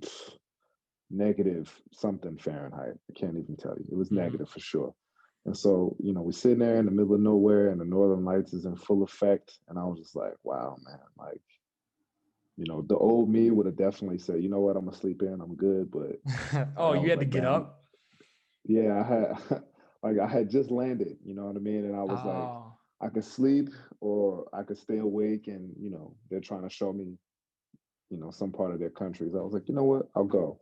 negative something Fahrenheit. I can't even tell you. It was mm, negative for sure. And so, we're sitting there in the middle of nowhere and the Northern Lights is in full effect. And I was just like, wow, man, like, the old me would have definitely said, you know what, I'm gonna sleep in, I'm good. But like oh, I you was had to like, get man, up. yeah, I had like I had just landed, you know what I mean? And I was like, Oh, I could sleep or I could stay awake and they're trying to show me, some part of their countries. I was like, you know what, I'll go.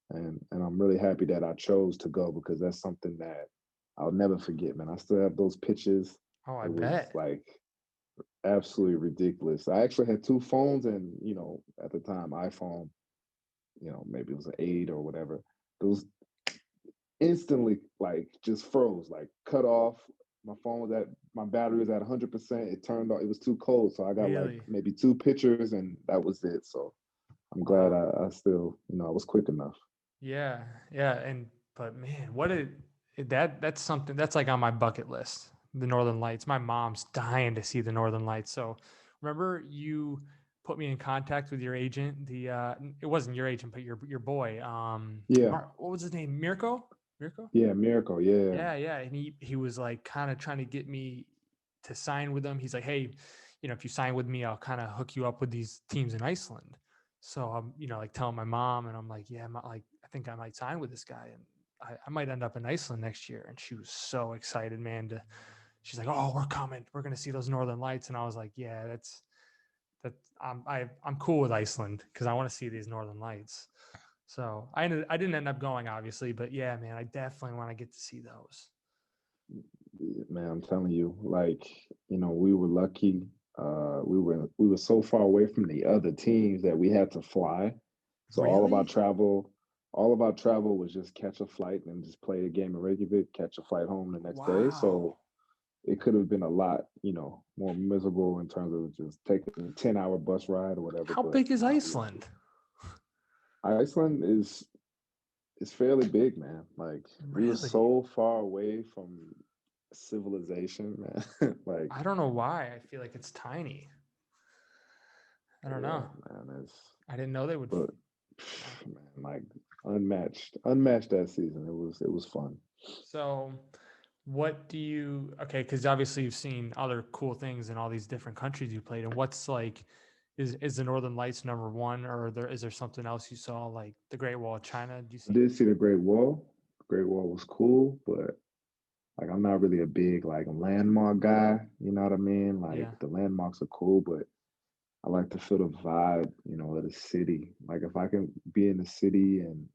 And I'm really happy that I chose to go because that's something that I'll never forget, man. I still have those pictures. Oh, I It was bet. like absolutely ridiculous. I actually had two phones, and at the time, iPhone, maybe it was an 8 or whatever. Those instantly like just froze, like cut off. My battery was at 100%. It turned off. It was too cold, so I got like Really? maybe two pictures, and that was it. So I'm glad Wow. I still, I was quick enough. Yeah, yeah, and but man, that's something that's like on my bucket list. The Northern Lights. My mom's dying to see the Northern Lights. So, remember you put me in contact with your agent. It wasn't your agent, but your boy. Yeah, What was his name? Mirko. Mirko. yeah, miracle. Yeah, Yeah, yeah, and he was like kind of trying to get me to sign with him. He's like, hey, if you sign with me, I'll kind of hook you up with these teams in Iceland. So I'm, like telling my mom, and I'm like, yeah, like I think I might sign with this guy, and I might end up in Iceland next year. And she was so excited, man. She's like, oh, we're coming. We're gonna see those Northern Lights. And I was like, yeah, I'm cool with Iceland because I want to see these Northern Lights. So I didn't end up going, obviously, but yeah, man, I definitely want to get to see those. man, I'm telling you, like, we were lucky. We were so far away from the other teams that we had to fly. So Really? all of our travel was just catch a flight and just play a game in Reykjavik, catch a flight home the next day. Wow. So it could have been a lot, more miserable in terms of just taking a 10-hour bus ride or whatever. How But big is nah, Iceland? Iceland is fairly big, man. Like we were Really? so far away from civilization, man. Like, I don't know why. I feel like it's tiny. I don't yeah, know. man, I didn't know they would. but Wow. man, like unmatched that season. It was fun. So, what do you? Okay, because obviously you've seen other cool things in all these different countries you played. And what's like, is the Northern Lights number one, or is there something else you saw like the Great Wall of China? Do you I see? did see the Great Wall. The Great Wall was cool, but like I'm not really a big like landmark guy. You know what I mean? Like Yeah. the landmarks are cool, but I like to feel the vibe, of the city. Like if I can be in the city and,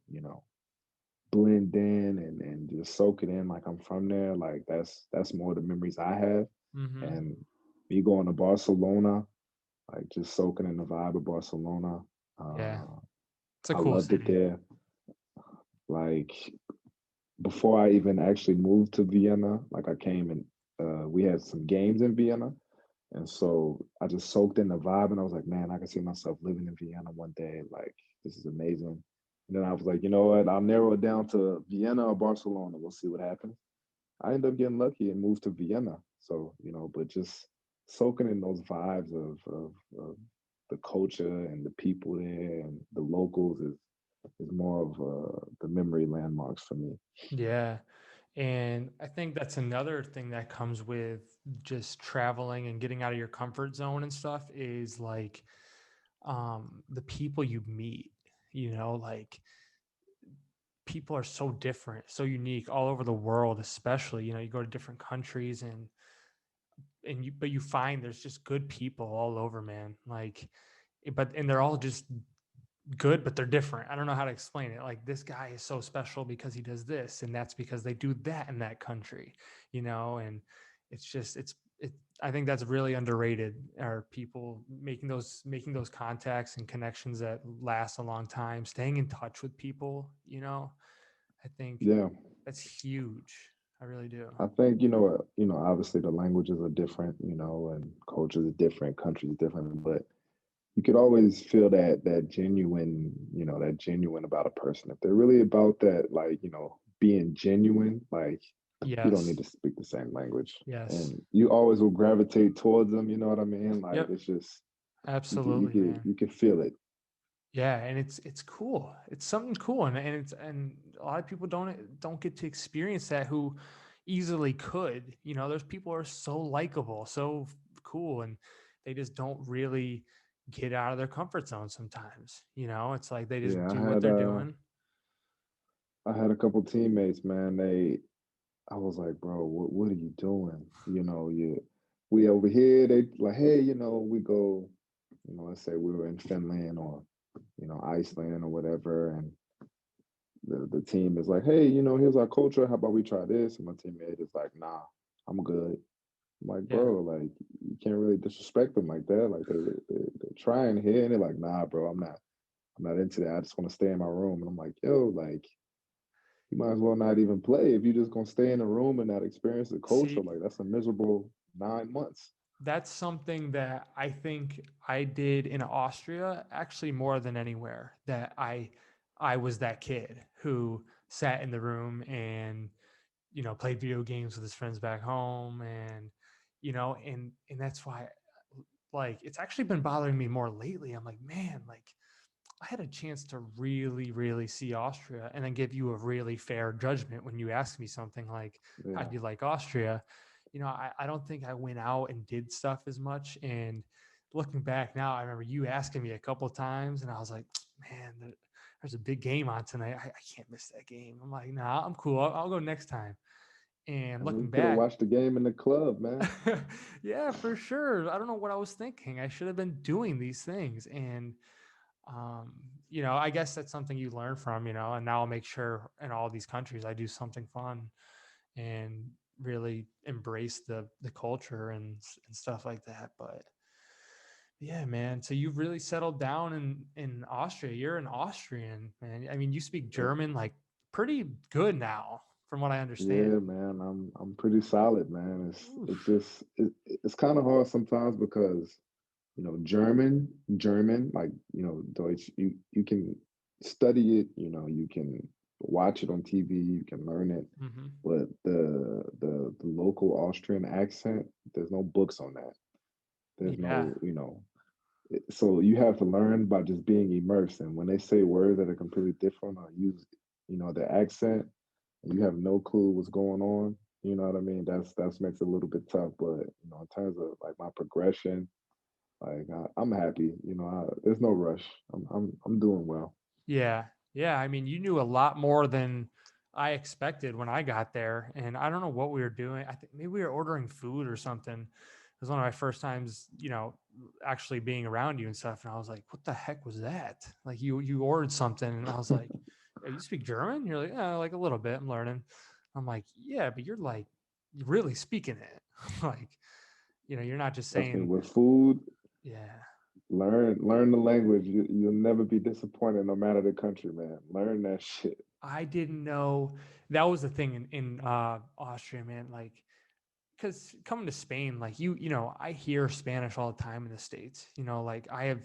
blend in and just soak it in like I'm from there, like that's more the memories I have. Mm-hmm. And me going to Barcelona, like just soaking in the vibe of Barcelona. Yeah. Uh, It's a I cool loved it city. there. Like before I even actually moved to Vienna, like I came and we had some games in Vienna. And so I just soaked in the vibe and I was like, man, I can see myself living in Vienna one day. Like, this is amazing. And then I was like, you know what? I'll narrow it down to Vienna or Barcelona. We'll see what happens. I ended up getting lucky and moved to Vienna. So, but just soaking in those vibes of the culture and the people there and the locals is more of the memory landmarks for me. Yeah. And I think that's another thing that comes with just traveling and getting out of your comfort zone and stuff is like the people you meet, like people are so different, so unique all over the world, especially, you go to different countries but you find there's just good people all over, man. Like, and they're all just good, but they're different. I don't know how to explain it. Like this guy is so special because he does this, and that's because they do that in that country, and it's just it. I think that's really underrated. Are people making those contacts and connections that last a long time, staying in touch with people. I think Yeah. that's huge. I really do. I think, obviously the languages are different, and cultures are different, countries are different, but you could always feel that genuine about a person. If they're really about that, like, being genuine, like you don't need Yes. to speak the same language. Yes. And you always will gravitate towards them, you know what I mean? Like Yep. it's just you could you Absolutely, could man. you could feel it. Yeah, and it's cool. It's something cool, and a lot of people don't get to experience that who easily could. There's people who are so likable, so cool, and they just don't really get out of their comfort zone sometimes. It's like they just Yeah, do what they're doing. I had a couple teammates, man. I was like, bro, what are you doing? We over here, they like, hey, we go, let's say we were in Finland or, Iceland or whatever, and the team is like, hey, here's our culture. How about we try this? And my teammate is like, nah, I'm good. I'm like, Yeah. bro, like you can't really disrespect them like that. Like they're trying here, and they're like, nah, bro, I'm not into that. I just want to stay in my room. And I'm like, yo, like you might as well not even play if you're just gonna stay in a room and not experience the culture. See, Like that's a miserable 9 months. that's something that I think I did in Austria actually more than anywhere. That I was that kid who sat in the room and played video games with his friends back home, and and that's why, like, it's actually been bothering me more lately. I'm like, man, like I had a chance to really, really see Austria and then give you a really fair judgment when you asked me something like, how Yeah. do you like Austria? I don't think I went out and did stuff as much. And looking back now, I remember you asking me a couple of times and I was like, man, there's a big game on tonight. I can't miss that game. I'm like, nah, I'm cool. I'll go next time. And And we looking could have back, watched the game in the club, man. yeah, for sure. I don't know what I was thinking. I should have been doing these things. And um, I guess that's something you learn from, and now I'll make sure in all these countries I do something fun and really embrace the culture and stuff like that. But yeah, man. So you've really settled down in Austria. You're an Austrian, man. I mean, you speak Yeah, German like pretty good now, from what I understand. yeah, man. I'm pretty solid, man. It's Oof. just it's kind of hard sometimes because German, like Deutsch, you can study it, you can watch it on TV, you can learn it, Hmm. but the local Austrian accent, there's no books on that. There's Yeah. no, so you have to learn by just being immersed. And when they say words that are completely different or use, the accent, and you have no clue what's going on, you know what I mean? That's makes it a little bit tough. But in terms of like my progression, like I'm happy. There's no rush. I'm doing well. Yeah. Yeah. I mean, you knew a lot more than I expected when I got there. And I don't know what we were doing. I think maybe we were ordering food or something. It was one of my first times, actually being around you and stuff. And I was like, what the heck was that? Like you ordered something. And I was like, "Oh, you speak German?" You're like, yeah, like a little bit. I'm learning. I'm like, yeah, but you're like really speaking it. Like, you're not just Trust me, saying, with food, yeah. learn the language. You'll never be disappointed, no matter the country, man. Learn that shit. I didn't know that was the thing in Austria, man. Like, because coming to Spain, like I hear Spanish all the time in the States. Like I have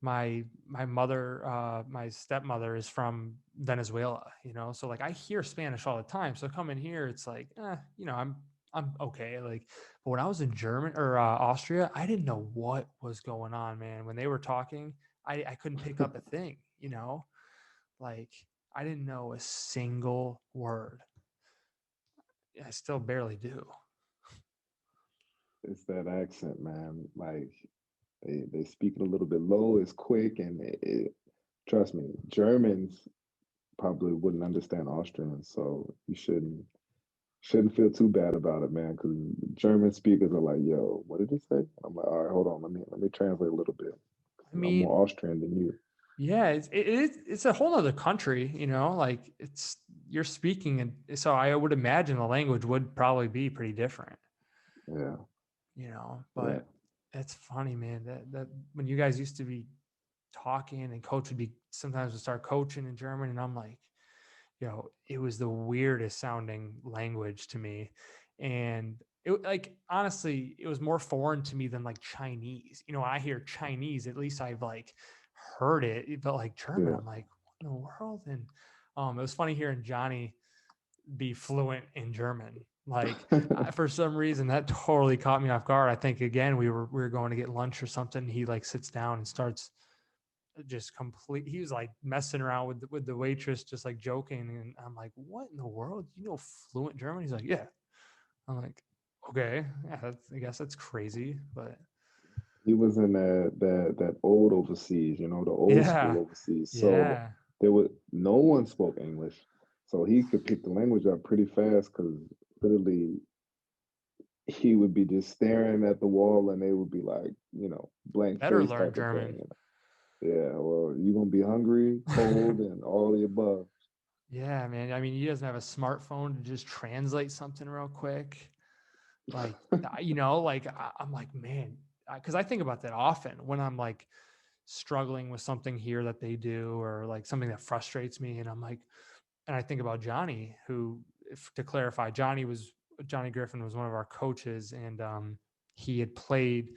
my mother, my stepmother is from Venezuela. So like I hear Spanish all the time. So coming here, it's like, I'm okay. Like, but when I was in German or Austria, I didn't know what was going on, man. When they were talking, I couldn't pick up a thing. Like I didn't know a single word. I still barely do. It's that accent, man. Like they speak it a little bit low. It's quick, and trust me, Germans probably wouldn't understand Austrians, so you shouldn't feel too bad about it, man. Because German speakers are like, "Yo, what did he say?" I'm like, "All right, hold on, let me translate a little bit. I I'm mean, more Austrian than you." yeah, it's a whole other country, like it's you're speaking, and so I would imagine the language would probably be pretty different, Yeah, yeah. but it's funny, man, that when you guys used to be talking and coach would be sometimes would start coaching in German, and I'm like, it was the weirdest sounding language to me. And it, like, honestly, it was more foreign to me than like Chinese. I hear Chinese, at least I've like heard it, but like German, Yeah. I'm like, what in the world? And it was funny hearing Johnny be fluent in German. Like for some reason that totally caught me off guard. I think again we were going to get lunch or something. He like sits down and starts just complete, he was like messing around with the waitress, just like joking, and I'm like, what in the world, fluent German? He's like, yeah. I'm like, okay, yeah, I guess that's crazy, but He was in that old overseas, the old school yeah. overseas. So Yeah, there was no one spoke English, so he could pick the language up pretty fast because literally he would be just staring at the wall and they would be like, blank better face learn type of German. thing. Yeah, well, you're gonna be hungry, cold, and all the above. Yeah, man. I mean, he doesn't have a smartphone to just translate something real quick. Like, like I'm like, man, because I think about that often when I'm like struggling with something here that they do, or like something that frustrates me. And I'm like, and I think about Johnny, who, to clarify, Johnny Griffin was one of our coaches, and he had played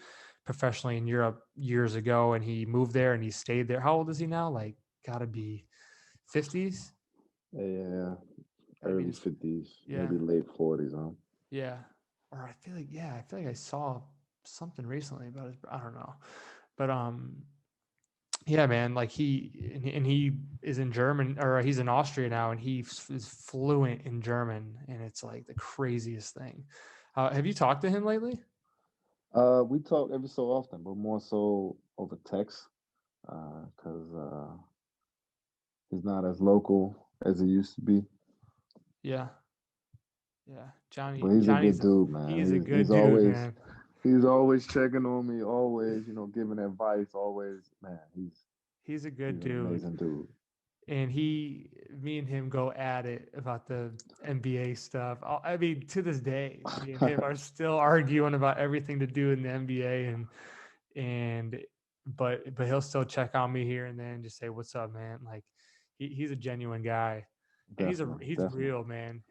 professionally in Europe years ago, and he moved there and he stayed there. How old is he now? Like, gotta be 50s. Yeah, Gotta be early his, 50s, yeah, maybe late 40s, huh? yeah. Or I feel like I saw something recently about it. I don't know, but yeah, man, like he is in German, or he's in Austria now, and is fluent in German, and it's like the craziest thing. Have you talked to him lately? We talk every so often, but more so over text, because he's not as local as he used to be. Yeah, yeah. But he's a good dude, He's a man. good dude, man. He's always checking on me, always, giving advice, always, man. He's a good He's an dude, amazing dude. and me and him go at it about the NBA stuff. I mean, to this day, me and him are still arguing about everything to do in the NBA, and but he'll still check on me here and then, just say, "What's up, man?" Like, he's a genuine guy, and Definitely, he's definitely. real, man.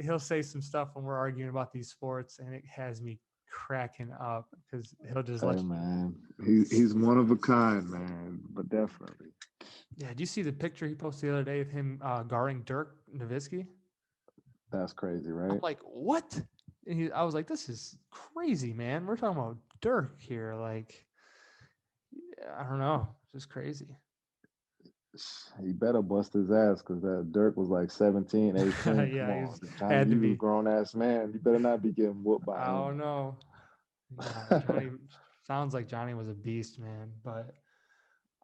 He'll say some stuff when we're arguing about these sports, and it has me cracking up, because he'll just Hey, let you. man. He's one of a kind, man. But definitely. Yeah, do you see the picture he posted the other day of him guarding Dirk Nowitzki? That's crazy, I'm right? like, what? And I was like, this is crazy, man. We're talking about Dirk here. Like, I don't know, it's just crazy. He better bust his ass because that Dirk was like 17, 18. Come Yeah, on. Johnny, had to you was a be. grown ass man. You better not be getting whooped by I him. don't know. No, Johnny sounds like Johnny was a beast, man. But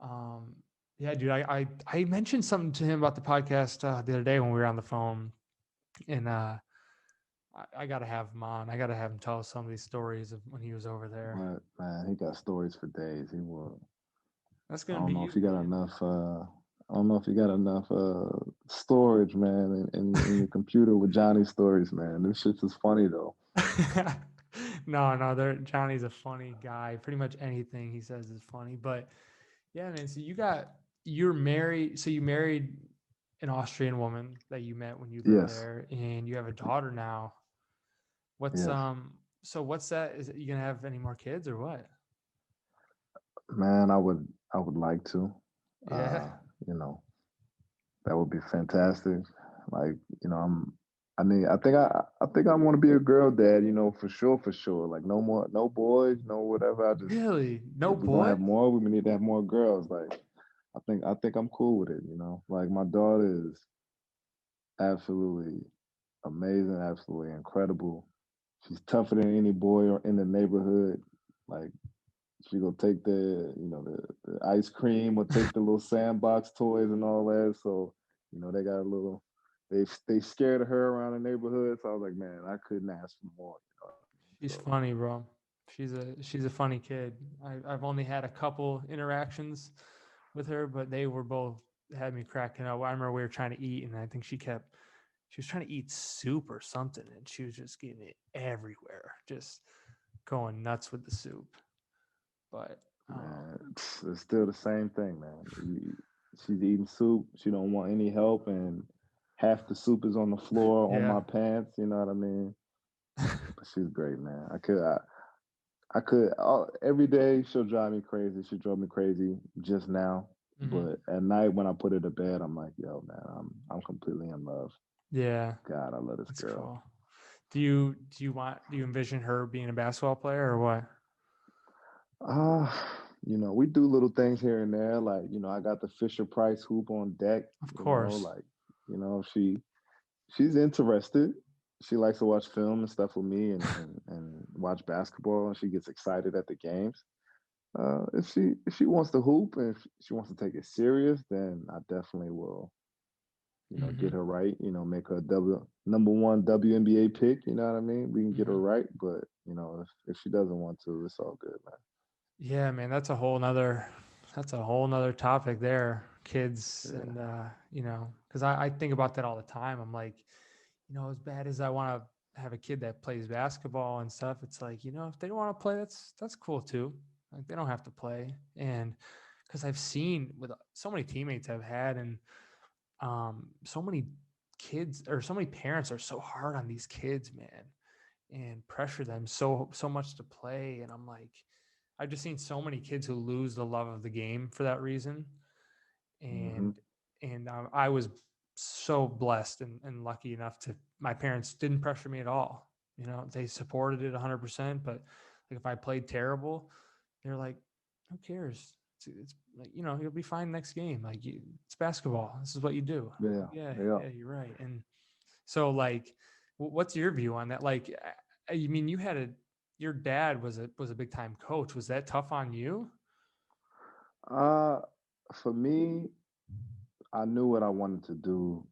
um, yeah, dude, I mentioned something to him about the podcast the other day when we were on the phone, and I gotta have him on. I gotta have him tell us some of these stories of when he was over there. But man, he got stories for days. He will. That's I gonna don't be know if you, you got man. enough. I don't know if you got enough storage, man, in your computer with Johnny's stories, man. This shit is funny though. No, Johnny's a funny guy. Pretty much anything he says is funny. But yeah, man. So you're married. So you married an Austrian woman that you met when you lived Yes, there, and you have a daughter now. What's yes, So what's that? Is it, you gonna have any more kids or what? man. I would like to. Yeah. Uh, you know, that would be fantastic. Like, I mean, I think I want to be a girl dad. For sure, for sure. Like, no more, no boys, no whatever. I just Really? No if we're gonna boy? have more, we need to have more girls. Like, I think I'm cool with it. Like my daughter is absolutely amazing, absolutely incredible. She's tougher than any boy or in the neighborhood. Like she gonna take the ice cream or take the little sandbox toys and all that. So, they got a little they scared of her around the neighborhood. So I was like, man, I couldn't ask for more. She's So funny, bro. She's a funny kid. I've only had a couple interactions with her, but they were both had me cracking up. I remember we were trying to eat, and I think she was trying to eat soup or something, and she was just getting it everywhere, just going nuts with the soup. But man, it's still the same thing, man. She's eating soup. She don't want any help, and half the soup is on the floor on yeah. my pants. You know what I mean? But she's great, man. Every day she'll drive me crazy. She drove me crazy just now. Hmm. But at night when I put her to bed, I'm like, yo, man, I'm completely in love. Yeah, God, I love this that's girl. cool. Do you envision her being a basketball player or what? Uh, we do little things here and there. Like, I got the Fisher Price hoop on deck, Of course. like, she's interested. She likes to watch film and stuff with me and watch basketball and she gets excited at the games. If she wants to hoop and if she wants to take it serious, then I definitely will, get Hmm. her right, make her number one WNBA pick, you know what I mean? We can get her Hmm. right, but if she doesn't want to, it's all good, man. Yeah, man, that's a whole nother topic there. kids, Yeah. and because I think about that all the time. I'm like, as bad as I want to have a kid that plays basketball and stuff, it's like, if they don't want to play, that's cool too. Like they don't have to play. And because I've seen with so many teammates I've had, and so many kids or so many parents are so hard on these kids, man, and pressure them so much to play. And I'm like, I've just seen so many kids who lose the love of the game for that reason. Hmm. And I was so blessed and lucky enough to my parents didn't pressure me at all. They supported it 100%. But like if I played terrible, they're like, who cares? It's like, you'll be fine next game. Like it's basketball. This is what you do. Yeah. Yeah, Yeah. yeah, you're right. And so like, what's your view on that? Like, I mean, your dad was a big time coach. Was that tough on you? Uh, for me, I knew what I wanted to do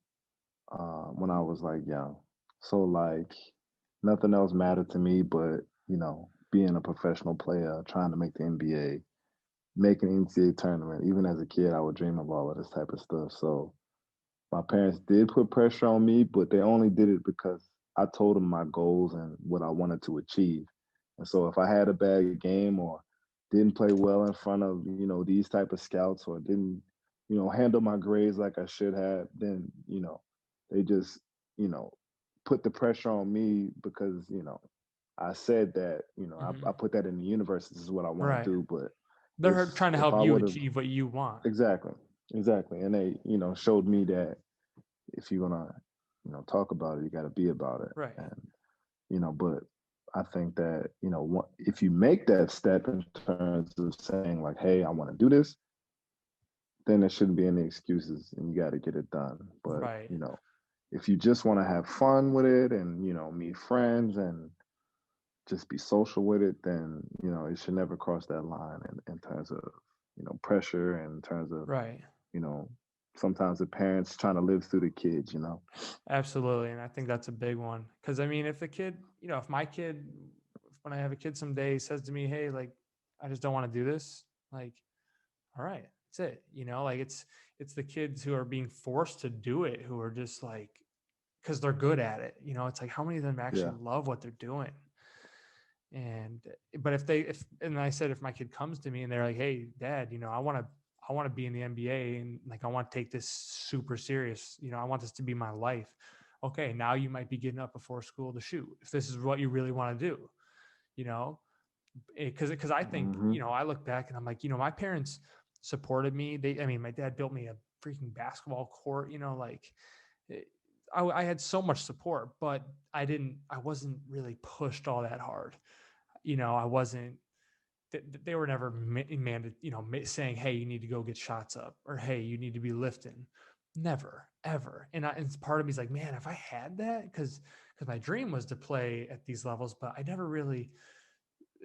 when I was like young. So like nothing else mattered to me but, being a professional player, trying to make the NBA, making an Ncaa tournament. Even as a kid, I would dream of all of this type of stuff. So my parents did put pressure on me, but they only did it because I told them my goals and what I wanted to achieve. And so if I had a bad game or didn't play well in front of, these type of scouts or didn't, handle my grades like I should have, then, they just, you know, put the pressure on me because, I said that, I Hmm. put that in the universe. This is what I want to Right. do. But They're trying to if help I you would have achieve what you want. exactly, exactly. And they, showed me that if you're gonna, talk about it, you got to be about it. Right. And but I think that if you make that step in terms of saying like, "Hey, I want to do this," then there shouldn't be any excuses, and you got to get it done. But Right. if you just want to have fun with it and meet friends and just be social with it, then it should never cross that line in terms of pressure and in terms of Right. you know sometimes the parents trying to live through the kids. Absolutely. And I think that's a big one. Because I mean, if the kid, if my kid, when I have a kid someday says to me, hey, like, I just don't want to do this, like, all right, that's it. Like it's the kids who are being forced to do it who are just like, because they're good at it. It's like how many of them Yeah. actually love what they're doing? And but if and I said if my kid comes to me and they're like, hey, dad, I want to be in the NBA and like I want to take this super serious. I want this to be my life. Okay, now you might be getting up before school to shoot if this is what you really want to do. You know, because I think Hmm. I look back and I'm like, my parents supported me. I mean, my dad built me a freaking basketball court. Like it, I had so much support, but I wasn't really pushed all that hard. I wasn't. They were never mandated, saying, "Hey, you need to go get shots up," or "Hey, you need to be lifting." Never, ever. And part of me is like, man, if I had that, because my dream was to play at these levels, but I never really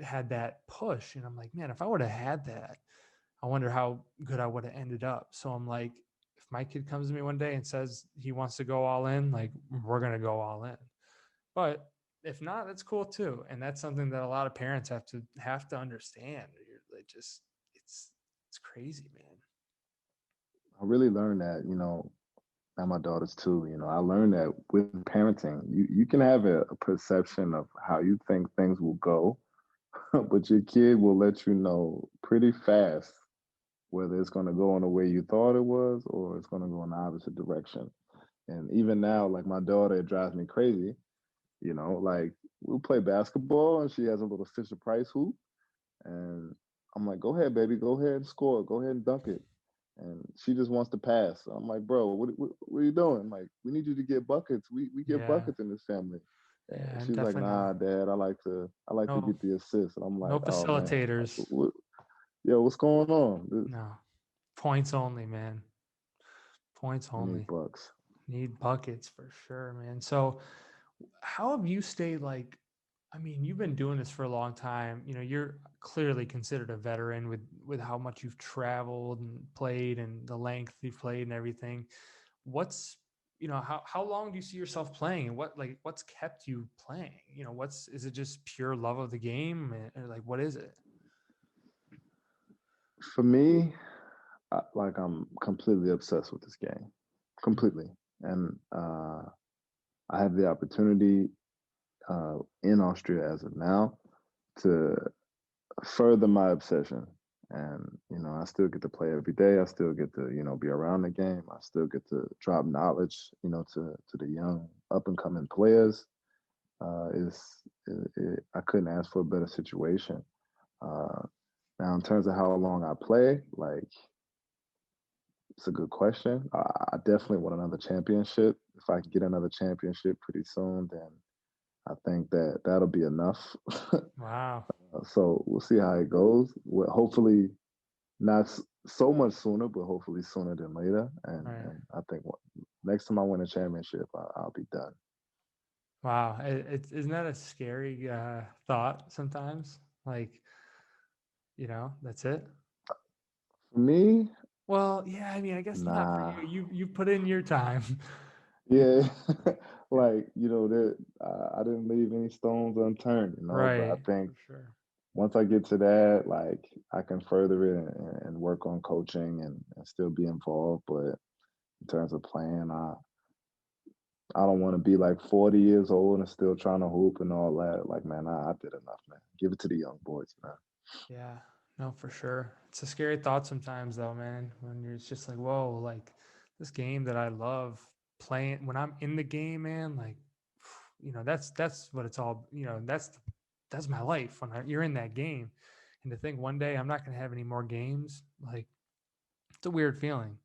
had that push. And I'm like, man, if I would have had that, I wonder how good I would have ended up. So I'm like, if my kid comes to me one day and says he wants to go all in, like we're gonna go all in. But if not, that's cool too. And that's something that a lot of parents have to understand. They just it's crazy, man. I really learned that, and my daughters too. I learned that with parenting, you can have a perception of how you think things will go, but your kid will let you know pretty fast whether it's going to go in the way you thought it was or it's going to go in the opposite direction. And even now, like my daughter, it drives me crazy. Like we'll play basketball and she has a little Fisher Price hoop, and I'm like, "Go ahead, baby, go ahead and score, go ahead and dunk it." And she just wants to pass. So I'm like, "Bro, what are you doing? Like, we need you to get buckets. We get Yeah. buckets in this family." And Yeah, she's like, definitely "Nah, not. Dad, I like to No, get the assist." And I'm no like, "Oh man, like, facilitators. yo, what's going on? No. Points only, man. Points We need only. bucks." Need buckets for sure, man. So how have you stayed like I mean, you've been doing this for a long time. You're clearly considered a veteran with how much you've traveled and played and the length you've played and everything. What's how long do you see yourself playing and what's kept you playing? What's is it just pure love of the game or like what is it? For me, I'm completely obsessed with this game, completely, and I have the opportunity in Austria as of now to further my obsession. And I still get to play every day. I still get to be around the game. I still get to drop knowledge to the young up and coming players. I couldn't ask for a better situation. Uh, Now, in terms of how long I play, like it's a good question. I definitely want another championship. If I can get another championship pretty soon, then I think that'll be enough. Wow. So we'll see how it goes. Well, hopefully not so much sooner, but hopefully sooner than later. And Right. and I think next time I win a championship, I'll be done. Wow. Isn't that a scary thought sometimes? Like, that's it. For me, Well, yeah, I mean, I guess not for you. nah. You put in your time. Yeah, like that I didn't leave any stones unturned, But I Right, think for sure. once I get to that, like I can further it and work on coaching and still be involved. But in terms of playing, I don't want to be like 40 years old and still trying to hoop and all that. Like, man, I did enough, man. Give it to the young boys, man. Yeah, no, for sure. It's a scary thought sometimes, though, man, when you're just like, whoa, like this game that I love playing when I'm in the game, man, like, that's what it's all, that's my life when you're in that game. And to think one day I'm not going to have any more games, like, it's a weird feeling.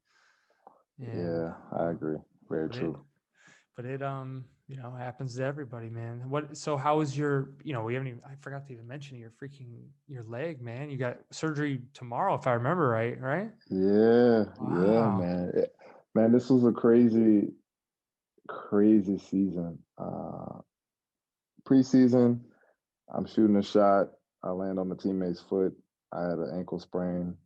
And, Yeah, I agree. Very but it, true. but it happens to everybody, man. So how was we haven't even, I forgot to even mention your leg, man. You got surgery tomorrow if I remember right. Yeah, Wow. man. Man, this was a crazy, crazy season. Preseason, I'm shooting a shot. I land on the teammate's foot. I had an ankle sprain,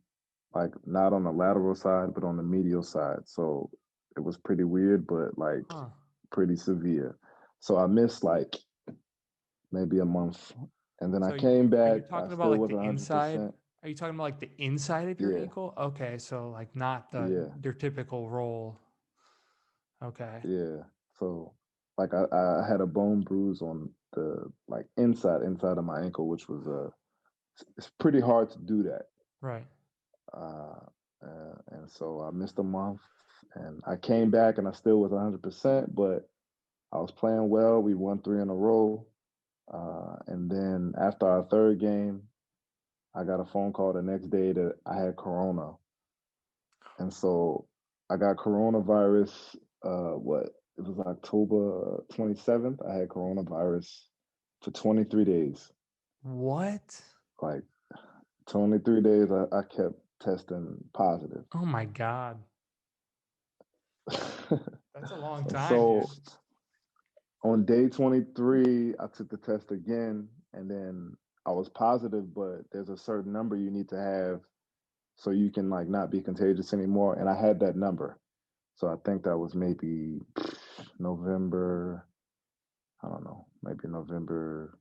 like not on the lateral side, but on the medial side. So it was pretty weird, but like Huh. pretty severe. So I missed like maybe a month. And then I So came are back. you I talking about still like the wasn't inside? 100%. Are you talking about like the inside of your Yeah, ankle? Okay, so like not yeah, their typical roll. Okay. yeah. So like I had a bone bruise on the like inside of my ankle, which was it's pretty hard to do that. Right. Uh, and so I missed a month, and I came back, and I still was 100%, but I was playing well. We won 3 in a row, and then after our third game, I got a phone call the next day that I had corona, and so I got coronavirus. What it was October 27th. I had coronavirus for 23 days. What? Like 23 days, I kept testing positive. Oh my God. That's a long And time, so dude. on day 23, I took the test again, and then I was positive, but there's a certain number you need to have so you can like not be contagious anymore. And I had that number. So I think that was maybe November, I don't know, maybe November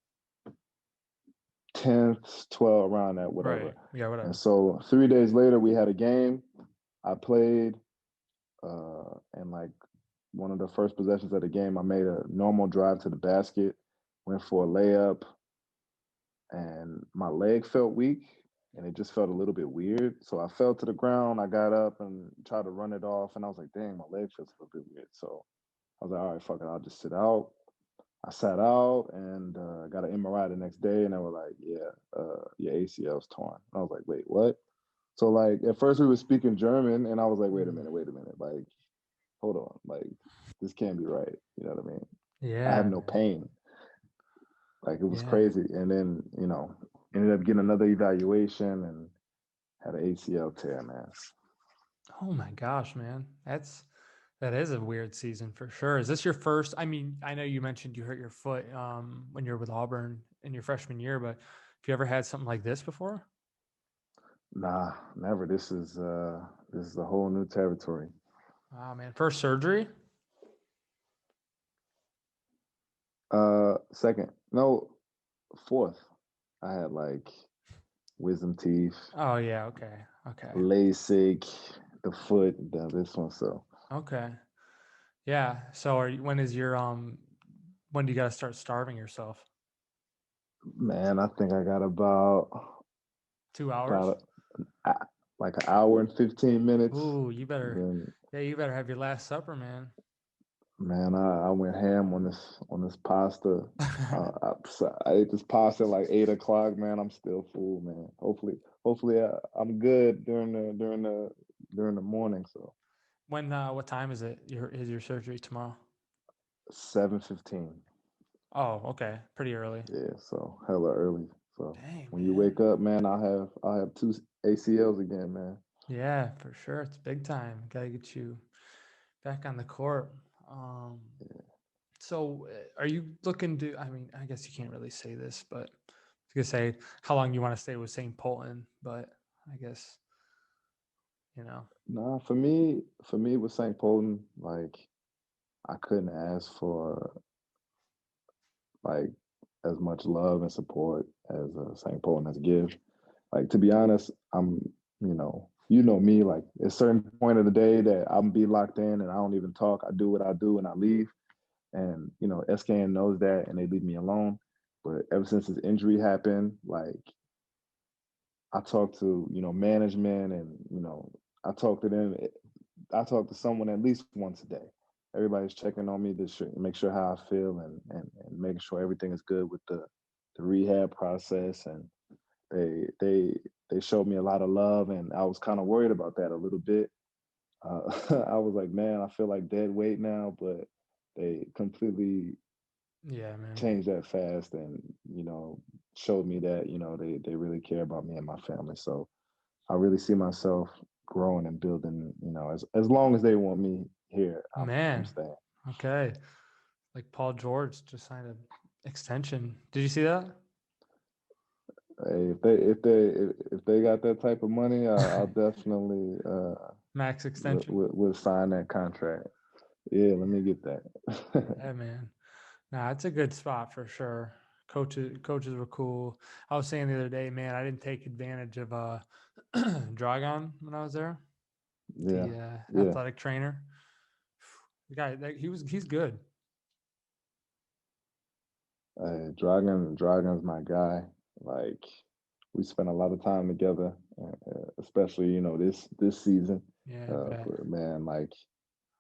10th, 12th, around that, whatever. Right. Yeah, And whatever. so 3 days later, we had a game. I played, and like one of the first possessions of the game, I made a normal drive to the basket, went for a layup, and my leg felt weak and it just felt a little bit weird. So I fell to the ground. I got up and tried to run it off, and I was like, dang, my leg feels a little bit weird. So I was like, all right, fuck it, I'll just sit out. I sat out and got an MRI the next day, and they were like, yeah, your ACL's torn. And I was like, wait, what? So like at first we were speaking German, and I was like, wait a Mm. minute, like hold on, like this can't be right. You know what I mean? I have Yeah, no man. pain. Like it was Yeah. crazy. And then, ended up getting another evaluation and had an ACL tear, man. Oh my gosh, man. That is a weird season for sure. Is this your first? I mean, I know you mentioned you hurt your foot when you were with Auburn in your freshman year, but have you ever had something like this before? Nah, never. This is a whole new territory. Wow, man. First surgery? Second. No, fourth. I had like wisdom teeth, Oh yeah. Okay. Okay. LASIK, the foot, this one. So, Okay. Yeah. So when is your when do you got to start starving yourself? man, I think I got about 2 hours? about like an hour and 15 minutes. Ooh, you better. Then, Yeah, you better have your last supper, man. man, I went ham on this pasta. I ate this pasta at like 8 o'clock. Man, I'm still full, man. Hopefully, I'm good during the morning. So When what time is it? Your surgery tomorrow? 7:15. Oh, okay. Pretty early. Yeah, so hella early. So Dang, when you man. wake up, man, I have two ACLs again, man. Yeah, for sure. It's big time. Gotta get you back on the court. So are you looking to, I mean, I guess you can't really say this, but I was gonna say how long you want to stay with St. Polten, but I guess, you know. Nah, for me with St. Polten, like I couldn't ask for like as much love and support as St. Polten has give. Like to be honest, you know me, like at a certain point of the day that I'm be locked in and I don't even talk. I do what I do and I leave. And SKN knows that and they leave me alone. But ever since his injury happened, like I talk to, management and, I talk to them. I talk to someone at least once a day. Everybody's checking on me to make sure how I feel and making sure everything is good with the rehab process. And they showed me a lot of love, and I was kind of worried about that a little bit. I was like, man, I feel like dead weight now, but they completely Yeah, man. changed that fast, and showed me that they really care about me and my family. So I really see myself growing and building. As long as they want me here, I'm Man. staying. Okay. Like Paul George just signed an extension. Did you see that? Hey, if they got that type of money, I'll definitely Max extension. would sign that contract. Yeah, let me get that. Yeah, man. Nah, it's a good spot for sure. Coaches were cool. I was saying the other day, man, I didn't take advantage of Dragon when I was there. Yeah, The yeah. athletic trainer. The guy, he's good. Dragon's my guy. Like we spent a lot of time together, especially this season. Yeah, I bet. But man, like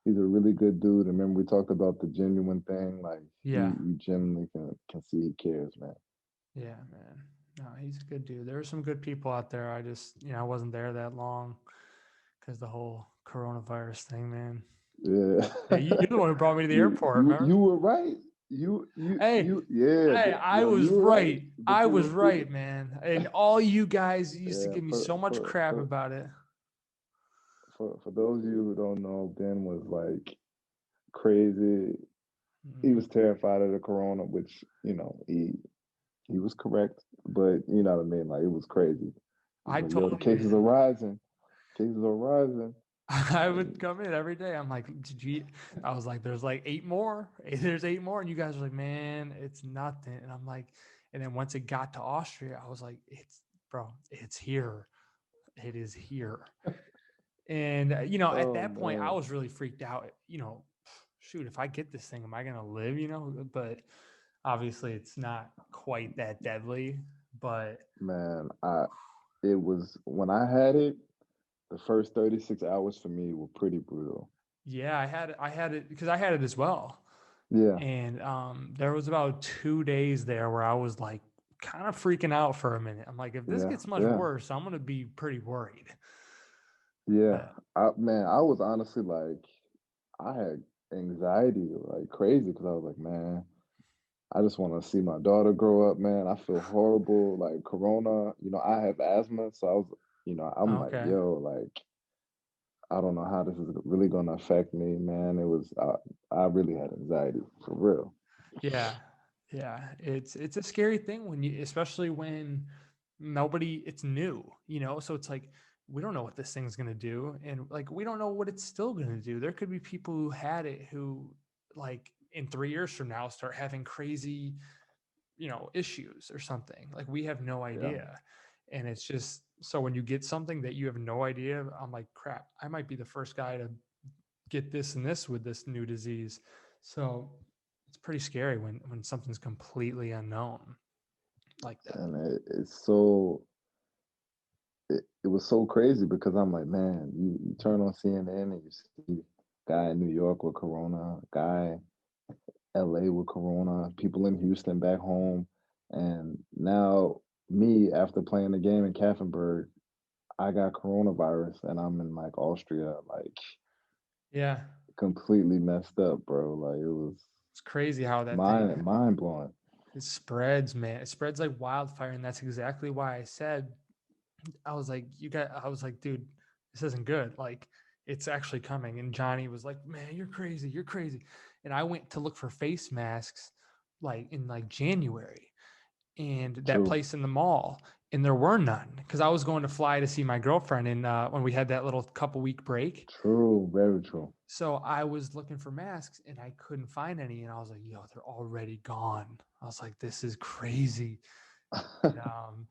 he's a really good dude. Remember we talked about the genuine thing. Like Yeah, you genuinely can see he cares, man. yeah, man. No, he's a good dude. There were some good people out there. I just, I wasn't there that long because the whole coronavirus thing, man. Yeah. Yeah, you're the one who brought me to the you airport, you remember? you were right. You Hey, yeah, hey, but I yo, was you were right. right. But I you was were free. right, man. And all you guys used to Yeah, give me so much crap for about it. for those of you who don't know, Ben was like crazy. He Mhm. was terrified of the corona, which he was correct, but you know what I mean. Like it was crazy. He's I like, yo, the told you, cases are man. rising. Cases are rising. I would And come in every day. I'm like, did you? I was like, there's like 8 more. There's 8 more. And you guys are like, man, it's nothing. And I'm like, and then once it got to Austria, I was like, bro, it's here. It is here. And, at oh that point, I man, was really freaked out. Shoot, if I get this thing, am I going to live? But obviously it's not quite that deadly. But man, it was when I had it. The first 36 hours for me were pretty brutal. yeah, I had it because I had it as well. Yeah, And there was about 2 days there where I was like kind of freaking out for a minute. I'm like, if this yeah, gets much yeah, worse, I'm gonna be pretty worried. yeah. But I was honestly like, I had anxiety like crazy because I was like, man, I just want to see my daughter grow up, man. I feel horrible. Like Corona, I have asthma, so I was, I'm like, okay, yo, like, I don't know how this is really going to affect me, man. I really had anxiety for real. yeah, yeah, it's a scary thing when you, especially when it's new, so it's like we don't know what this thing's gonna do, and like we don't know what it's still gonna do. There could be people who had it who like in 3 years from now start having crazy issues or something. Like we have no Yeah, idea. And it's just, so when you get something that you have no idea, I'm like, crap, I might be the first guy to get this and this with this new disease. So it's pretty scary when something's completely unknown like that. And it's so it was so crazy because I'm like, man, you turn on CNN and you see guy in New York with corona, guy LA with corona, people in Houston back home, and now me after playing the game in Kaffenberg, I got coronavirus and I'm in like Austria, like Yeah. completely messed up, bro. Like it was It's crazy how that thing, mind blowing. it spreads, man. It spreads like wildfire. And that's exactly why I said, I was like, I was like, dude, this isn't good. Like, it's actually coming. And Johnny was like, man, you're crazy. You're crazy. And I went to look for face masks like in like January and that True, place in the mall. And there were none because I was going to fly to see my girlfriend. And when we had that little couple week break, true, very true. so I was looking for masks and I couldn't find any. And I was like, yo, they're already gone. I was like, this is crazy. And,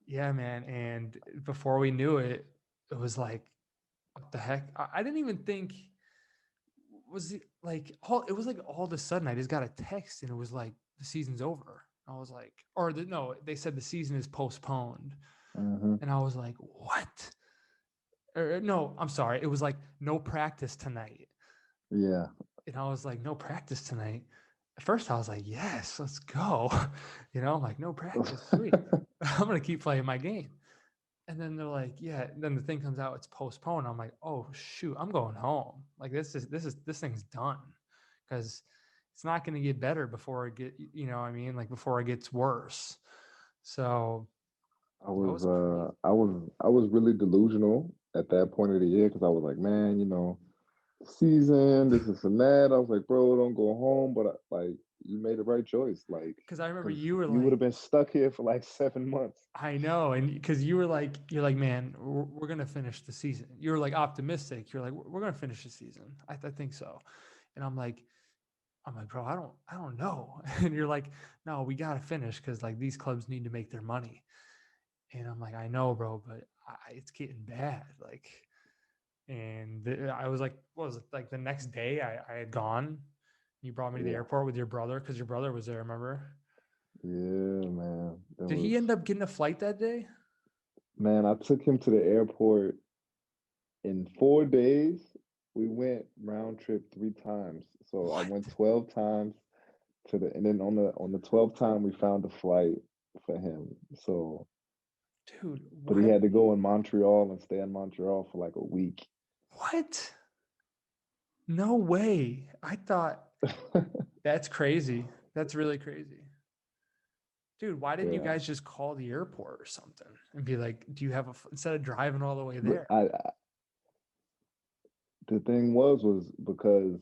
yeah, man. And before we knew it, it was like, what the heck? I didn't even think, was it like all, it was like all of a sudden I just got a text and it was like the season's over. I was like, no, they said the season is postponed. Hmm. And I was like, what? Or no, I'm sorry. It was like no practice tonight. Yeah, And I was like, no practice tonight. At first I was like, yes, let's go. I'm like, no practice. Sweet. I'm going to keep playing my game. And then they're like, yeah. Then the thing comes out, it's postponed. I'm like, oh shoot, I'm going home. Like this thing's done because it's not going to get better before it what I mean, like before it gets worse. So that was crazy. I was really delusional at that point of the year because I was like, man, season, this is and that. I was like, bro, don't go home. But like, you made the right choice. Like, Because I remember because you were you would like, have been stuck here for like 7 months. I know, and because you're like, man, we're gonna finish the season. You're like optimistic. You're like, we're gonna finish the season. I think so. And I'm like, bro, I don't know. And you're like, no, we gotta finish because like these clubs need to make their money. And I'm like, I know, bro, but it's getting bad. Like, and I was like, what was it like the next day? I had gone. You brought me to the Yeah, airport with your brother because your brother was there. Remember? yeah, man. It Did he was, end up getting a flight that day? man. I took him to the airport in 4 days. We went round trip 3 times. So I What, went 12 times and then on the 12th time we found a flight for him. So, dude? but he What? had to go in Montreal and stay in Montreal for like a week. What? No way. I thought that's crazy. That's really crazy. Dude, why didn't you Yeah. guys just call the airport or something and be like, do you have instead of driving all the way But there? the thing was because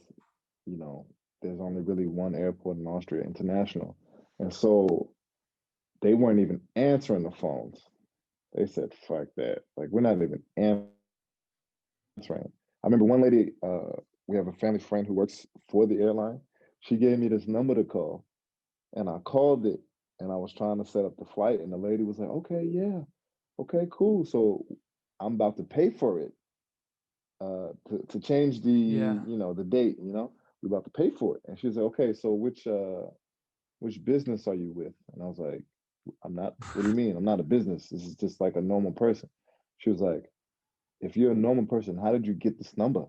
you know there's only really one airport in Austria, international, and so they weren't even answering the phones. They said, "Fuck that! Like we're not even answering." I remember one lady. We have a family friend who works for the airline. She gave me this number to call, and I called it, and I was trying to set up the flight, and the lady was like, "Okay, yeah, okay, cool." So I'm about to pay for it to change the Yeah. the date. We're about to pay for it, and she was like, okay, so which business are you with? And I was like, I'm not. What do you mean? I'm not a business. This is just like a normal person. She was like, if you're a normal person, how did you get this number?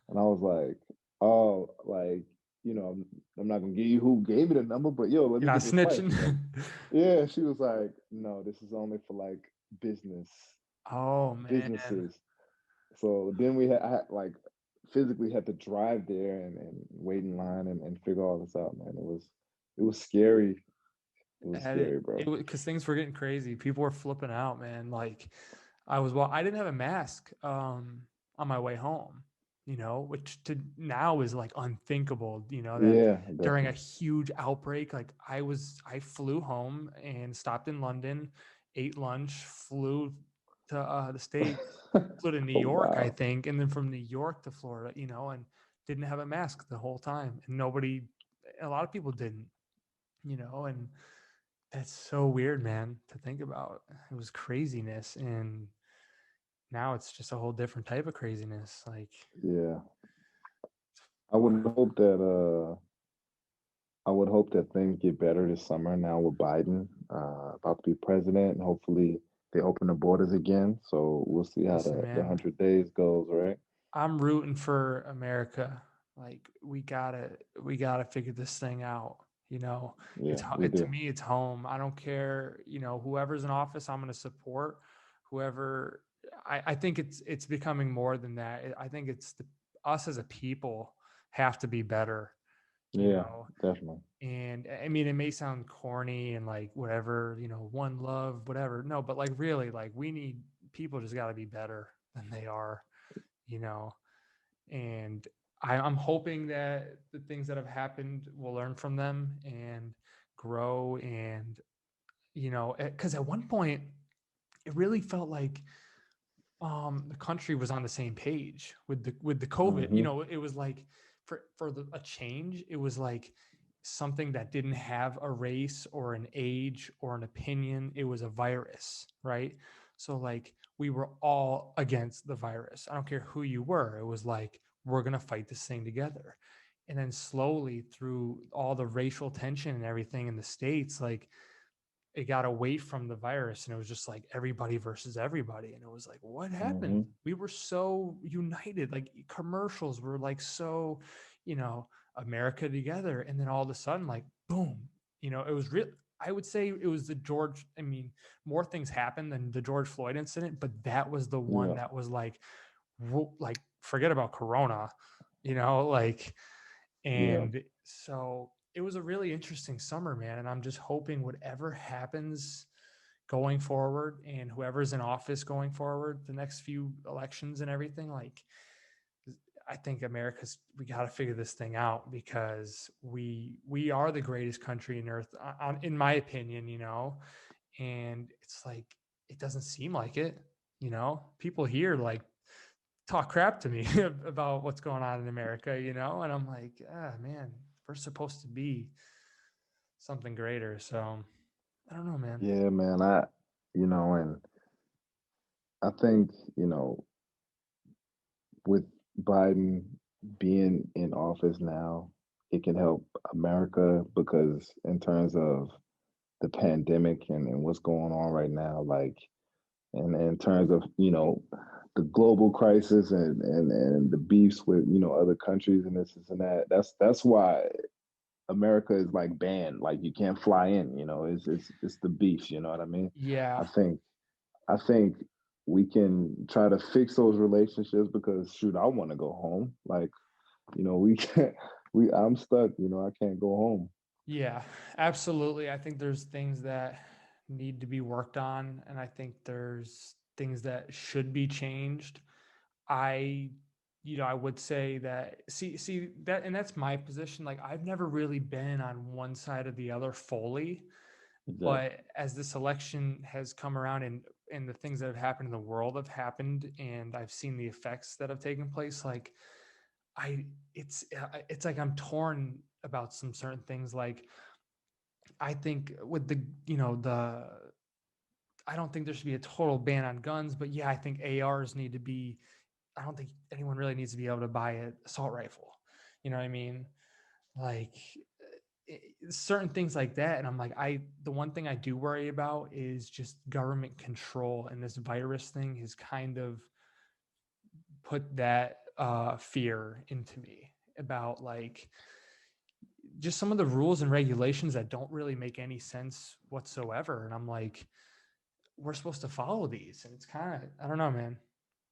And I was like, oh, like I'm not gonna give you who gave me the number, but yo, let You're me not get this flight. snitching. Yeah, she was like, no, this is only for like business Oh man. businesses. So then we had I had like physically had to drive there and wait in line and figure all this out, man. It was scary. It was Had it scary, bro. because things were getting crazy. People were flipping out, man. Like I didn't have a mask on my way home, which to now is like unthinkable, that Yeah, during a definitely. huge outbreak, like I flew home and stopped in London, ate lunch, flew to the States, flew to New Oh York, I wow. think, and then from New York to Florida, and didn't have a mask the whole time. And a lot of people didn't, and That's so weird, man, to think about. It was craziness, and now it's just a whole different type of craziness. Like, Yeah, I would hope that things get better this summer now with Biden about to be president, and hopefully they open the borders again. So we'll see how listen, the man, 100 days goes, right? I'm rooting for America. Like, we gotta figure this thing out. You know, Yeah, we it, to do. me, it's home. I don't care. You know, whoever's in office, I'm gonna support. Whoever, I think it's becoming more than that. I think it's us as a people have to be better. You Yeah, know, definitely. and I mean, it may sound corny and like whatever, one love, whatever. No, but like really, like we need people just got to be better than they are. You know, and I'm hoping that the things that have happened will learn from them and grow. And because at one point it really felt like the country was on the same page with the COVID. Hmm. It was like a change, it was like something that didn't have a race or an age or an opinion. It was a virus, right? So like we were all against the virus. I don't care who you were. It was like we're gonna fight this thing together. And then slowly through all the racial tension and everything in the States, like it got away from the virus and it was just like everybody versus everybody. And it was like, what happened? Hmm. We were so united. Like commercials were like so, you know, America together. And then all of a sudden, like, boom, it was real. I would say it was I mean, more things happened than the George Floyd incident, but that was the one Yeah, that was like, forget about Corona, like, yeah, and so it was a really interesting summer, man. And I'm just hoping whatever happens going forward and whoever's in office going forward, the next few elections and everything, like I think we got to figure this thing out because we are the greatest country in earth, in my opinion, and it's like, it doesn't seem like it, people here like talk crap to me about what's going on in America, and I'm like, man, we're supposed to be something greater. So I don't know, man. yeah, man. And I think, with Biden being in office now, it can help America because in terms of the pandemic and what's going on right now, like, and in terms of, the global crisis and the beefs with, other countries and this and that, that's why America is like banned, like you can't fly in, it's the beef, you know what I mean? Yeah. I think I think we can try to fix those relationships because shoot, I want to go home. Like, we can't I'm stuck, I can't go home. Yeah, absolutely. I think there's things that need to be worked on, and I think there's things that should be changed. I, I would say that see that, and that's my position. Like I've never really been on one side or the other fully, Exactly. but as this election has come around and the things that have happened in the world have happened, and I've seen the effects that have taken place, like I, it's like I'm torn about some certain things. Like I think with the I don't think there should be a total ban on guns, but yeah, I think ARs need to be. I don't think anyone really needs to be able to buy an assault rifle. You know what I mean? Like certain things like that. And I'm like, the one thing I do worry about is just government control, and this virus thing has kind of put that fear into me about like just some of the rules and regulations that don't really make any sense whatsoever. And I'm like, we're supposed to follow these, and it's kind of, I don't know, man.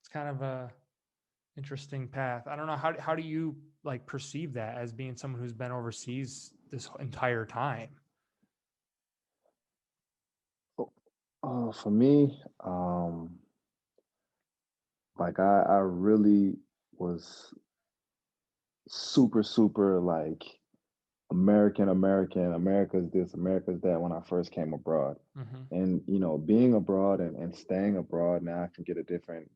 It's kind of a interesting path. I don't know, how do you like perceive that as being someone who's been overseas this entire time? For me, like I really was super, super like America's this, America's that when I first came abroad. Hmm. And, being abroad and staying abroad, now I can get a different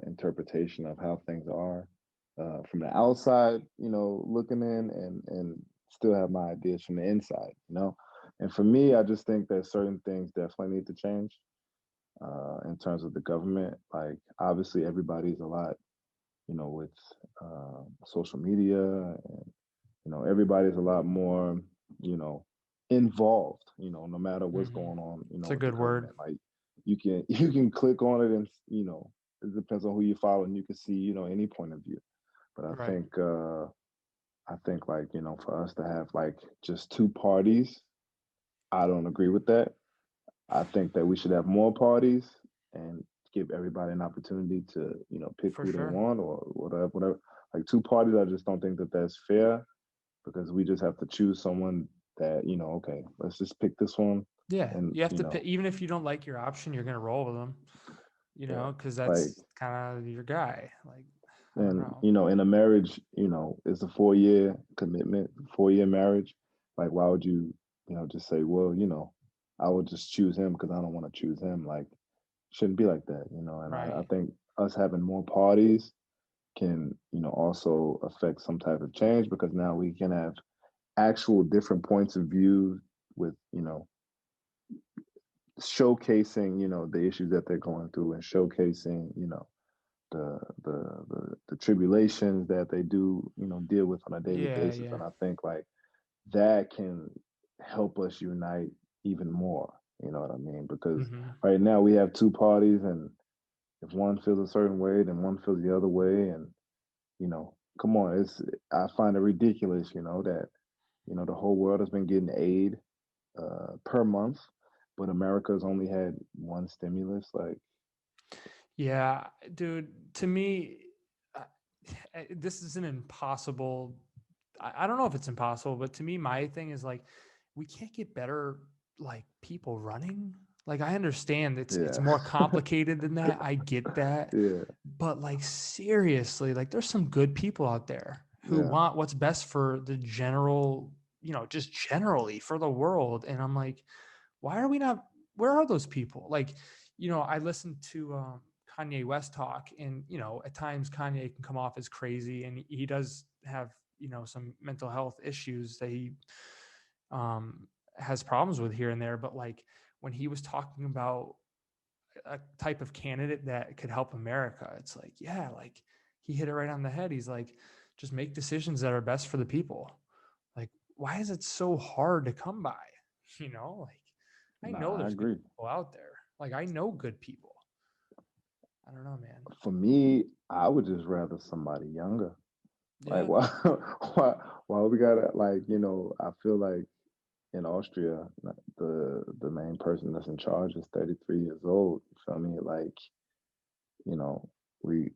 interpretation of how things are from the outside, looking in and still have my ideas from the inside, And for me, I just think that certain things definitely need to change in terms of the government. Like, obviously, everybody's a lot, with social media, and everybody's a lot more, you know, involved. No matter what's Hmm. going on, It's a with the good word. government. Like, you can you can click on it, and it depends on who you follow, and you can see, any point of view. But Right. I think, like, for us to have like just two parties, I don't agree with that. I think that we should have more parties and give everybody an opportunity to, pick For who they sure. want or whatever. Like, two parties, I just don't think that that's fair, because we just have to choose someone that, okay, let's just pick this one, Yeah. and You have to pick, even if you don't like your option, you're going to roll with them, yeah, because like, that's kind of your guy. Like, I don't and know. in a marriage, it's a 4-year commitment, 4-year marriage. Like, why would you, just say, well, I would just choose him because I don't want to choose him. Like, shouldn't be like that, and I Right. think us having more parties can, also affect some type of change, because now we can have actual different points of view with, showcasing, the issues that they're going through, and showcasing, the tribulations that they do, deal with on a daily Yeah. basis. Yeah. And I think, like, that can help us unite even more. You know what I mean? Because Hmm. right now we have two parties, and if one feels a certain way, then one feels the other way. And, come on, I find it ridiculous, that, the whole world has been getting aid per month, but America's only had one stimulus. Like, Yeah, dude, to me, uh, this is an impossible. I don't know if it's impossible, but to me, my thing is like, we can't get better like people running. Like, I understand it's yeah, more complicated than that. I get that, yeah, but like seriously, like there's some good people out there who yeah. want what's best for the general, just generally for the world. And I'm like, why are we not? Where are those people? Like, I listened to Kanye West talk, and at times Kanye can come off as crazy, and he does have some mental health issues that he um, has problems with here and there. But like when he was talking about a type of candidate that could help America, it's like, yeah, like he hit it right on the head. He's like, just make decisions that are best for the people. Like, why is it so hard to come by? Like I know Nah, I there's good agree. people out there. Like I know good people. I don't know, man. For me, I would just rather somebody younger. Like, Yeah. why, why we gotta, like, I feel like in Austria, the main person that's in charge is 33 years old. You feel me? Like, you know, we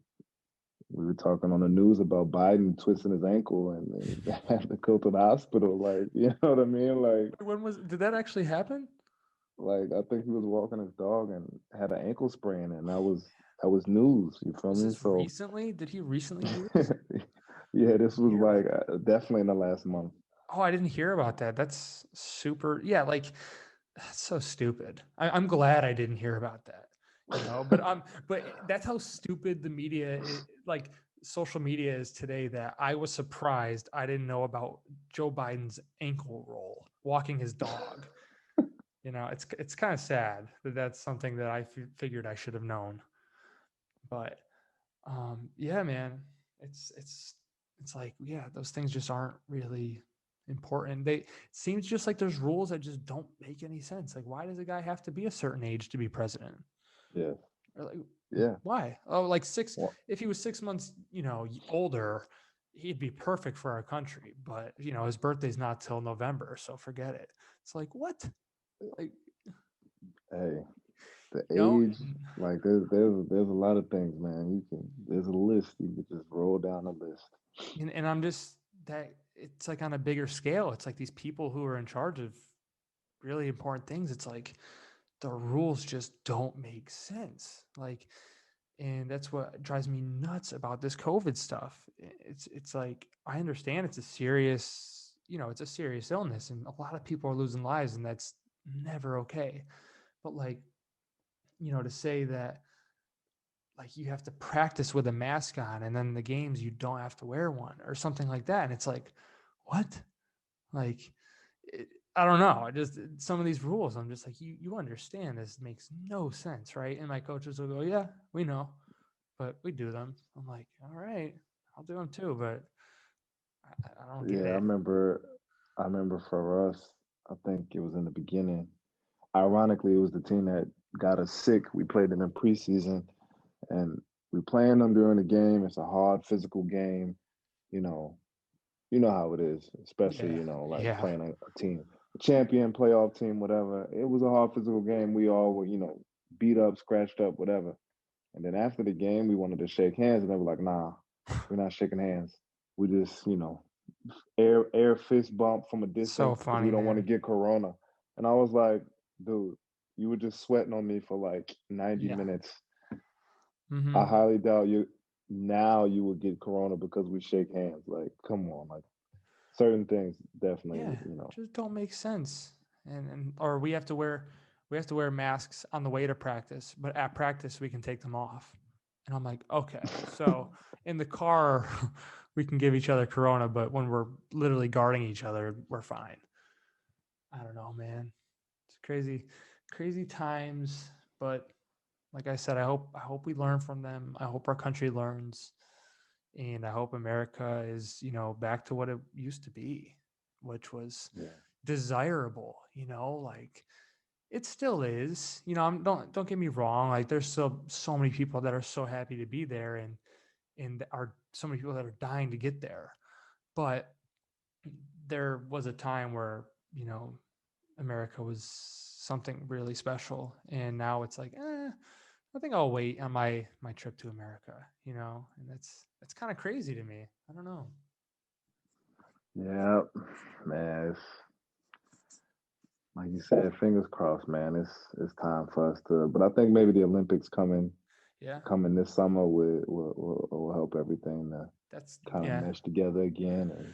we were talking on the news about Biden twisting his ankle and had to go to the hospital. Like, you know what I mean? When did that actually happen? Like, I think he was walking his dog and had an ankle sprain, and that was news. You feel Was me? this So, recently? Did he recently do this? yeah, this I didn't was hear about like that. definitely in the last month. Oh, I didn't hear about that. That's super. Yeah, like that's so stupid. I'm glad I didn't hear about that. But that's how stupid the media, like social media, is today. That I was surprised I didn't know about Joe Biden's ankle roll, walking his dog. It's kind of sad that that's something that I figured I should have known. But yeah, man, it's like, yeah, those things just aren't really important. It seems just like there's rules that just don't make any sense. Like, why does a guy have to be a certain age to be president? Yeah, Or like, yeah. why? Oh, like six. Well, If he was 6 months, older, he'd be perfect for our country. But his birthday's not till November, so forget it. It's like what? Like, hey, the you know, age, like, there's a lot of things, man. There's a list. You could just roll down a list. and I'm just that it's like on a bigger scale. It's like these people who are in charge of really important things. It's like the rules just don't make sense. Like, and that's what drives me nuts about this COVID stuff. It's like I understand it's a serious, it's a serious illness, and a lot of people are losing lives, and that's never okay. But like, to say that like you have to practice with a mask on and then the games you don't have to wear one or something like that, and it's like what? Like it, I don't know. I just some of these rules, I'm just like, you understand this makes no sense, right? And my coaches will go, yeah, we know, but we do them. I'm like, all right, I'll do them too, but I don't get Yeah, it. I remember for us, I think it was in the beginning. Ironically, it was the team that got us sick. We played in the preseason, and we playing them during the game. It's a hard physical game. You know, you know how it is, especially, Yeah, like yeah. playing a team, a champion, playoff team, whatever. It was a hard physical game. We all were, beat up, scratched up, whatever. And then after the game, we wanted to shake hands, and they were like, "Nah, we're not shaking hands. We just, air fist bump from a So distance because we funny, don't want to man. get corona." And I was like, "Dude, you were just sweating on me for like 90 Yeah. minutes. I Mm-hmm. highly doubt you now you will get corona because we shake hands. Like, come on, like certain things definitely, Yeah, just don't make sense. And or we have to wear masks on the way to practice, but at practice we can take them off. And I'm like, okay, so in the car we can give each other corona, but when we're literally guarding each other, we're fine. I don't know, man. It's crazy, crazy times. But like I said, I hope we learn from them. I hope our country learns, and I hope America is back to what it used to be, which was yeah, desirable. Like it still is. Don't get me wrong. Like there's still so many people that are so happy to be there, and are so many people that are dying to get there. But there was a time where America was something really special, and now it's like, I think I'll wait on my trip to America. And it's kind of crazy to me. I don't know. yeah, man. It's like you said, fingers crossed, man. It's time for us to. But I think maybe the Olympics Yeah, coming this summer will help everything to that's kind of yeah, mesh together again. And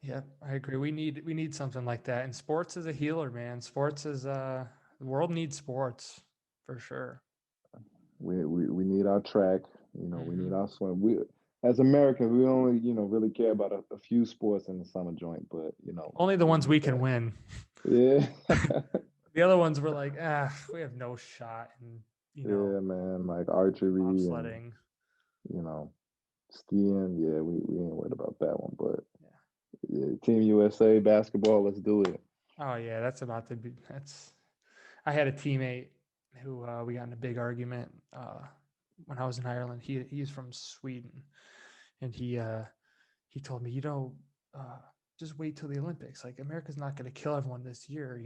yeah. I agree. We need something like that. And sports is a healer, man. Sports is the world needs sports for sure. we need our track. We Hmm. need our swim. We as Americans, we only really care about a few sports in the summer joint, but Only the we ones need we can that. win. Yeah, The other ones were like, we have no shot in yeah, man. Like archery and bobsledding. you know skiing. Yeah, we ain't worried about that one. But Yeah. yeah, Team USA basketball. Let's do it. Oh yeah, that's about to be. That's. I had a teammate who we got in a big argument when I was in Ireland. He's from Sweden, and he told me, uh, just wait till the Olympics. Like America's not going to kill everyone this year.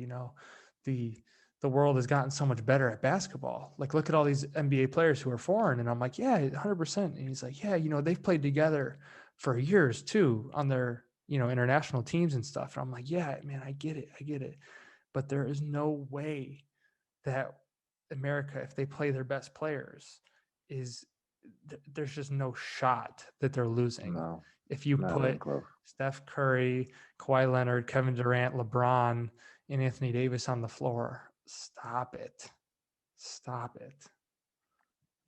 The the world has gotten so much better at basketball. Like look at all these NBA players who are foreign, and I'm like, yeah, 100%. And he's like, yeah, they've played together for years too on their international teams and stuff. And I'm like, yeah, man, I get it. But there is no way that America, if they play their best players, is there's just no shot that they're losing. No, If you not even put close. Steph Curry, Kawhi Leonard, Kevin Durant, LeBron, and Anthony Davis on the floor, stop it. Stop it.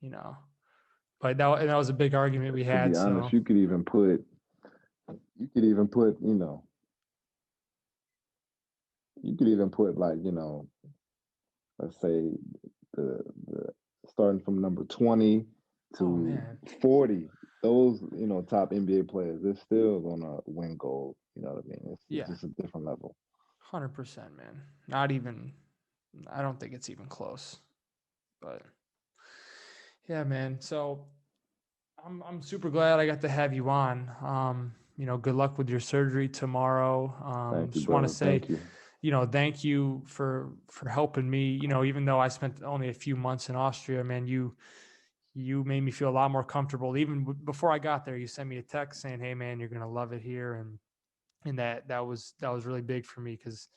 You know. But that was a big argument we To be had. honest, So you could even put you could even put like let's say the starting from number 20 oh to man. 40, those top NBA players, they're still gonna win gold. You know what I mean? It's Yeah. just a different level. 100%, man. Not even I don't think it's even close. But yeah, man. So I'm super glad I got to have you on. Good luck with your surgery tomorrow. Thank you, Just want to brother. say, Thank you. thank you for helping me. Even though I spent only a few months in Austria, man, you made me feel a lot more comfortable. Even before I got there, you sent me a text saying, "Hey, man, you're gonna love it here," and that was really big for me because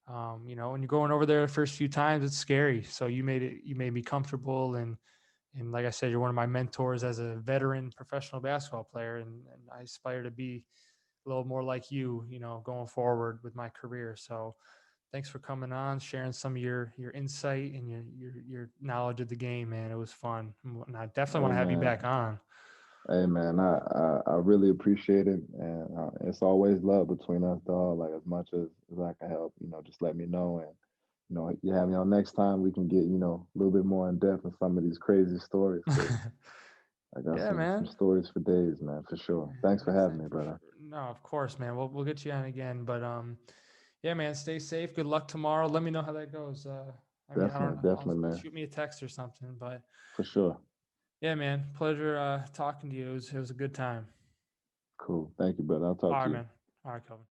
when you're going over there the first few times, it's scary. So you made me comfortable and like I said, you're one of my mentors as a veteran professional basketball player, and I aspire to be a little more like you, going forward with my career. So thanks for coming on, sharing some of your insight and your knowledge of the game, man. It was fun, and I definitely want Hey to have you man, back on. Hey man, I really appreciate it, and it's always love between us, dog. Like as much as I can help, just let me know, and you have me on next time. We can get a little bit more in depth in some of these crazy stories because I got Yeah, some man. stories for days, man, for sure. Thanks for having me, brother. No, of course, man. We'll get you on again, but yeah, man. Stay safe. Good luck tomorrow. Let me know how that goes. I mean, I don't Definitely, know. definitely, man, Shoot me a text or something. But for sure. yeah, man. Pleasure talking to you. It was a good time. Cool. Thank you, brother. I'll All talk right, to you. man. All right, Kelvin.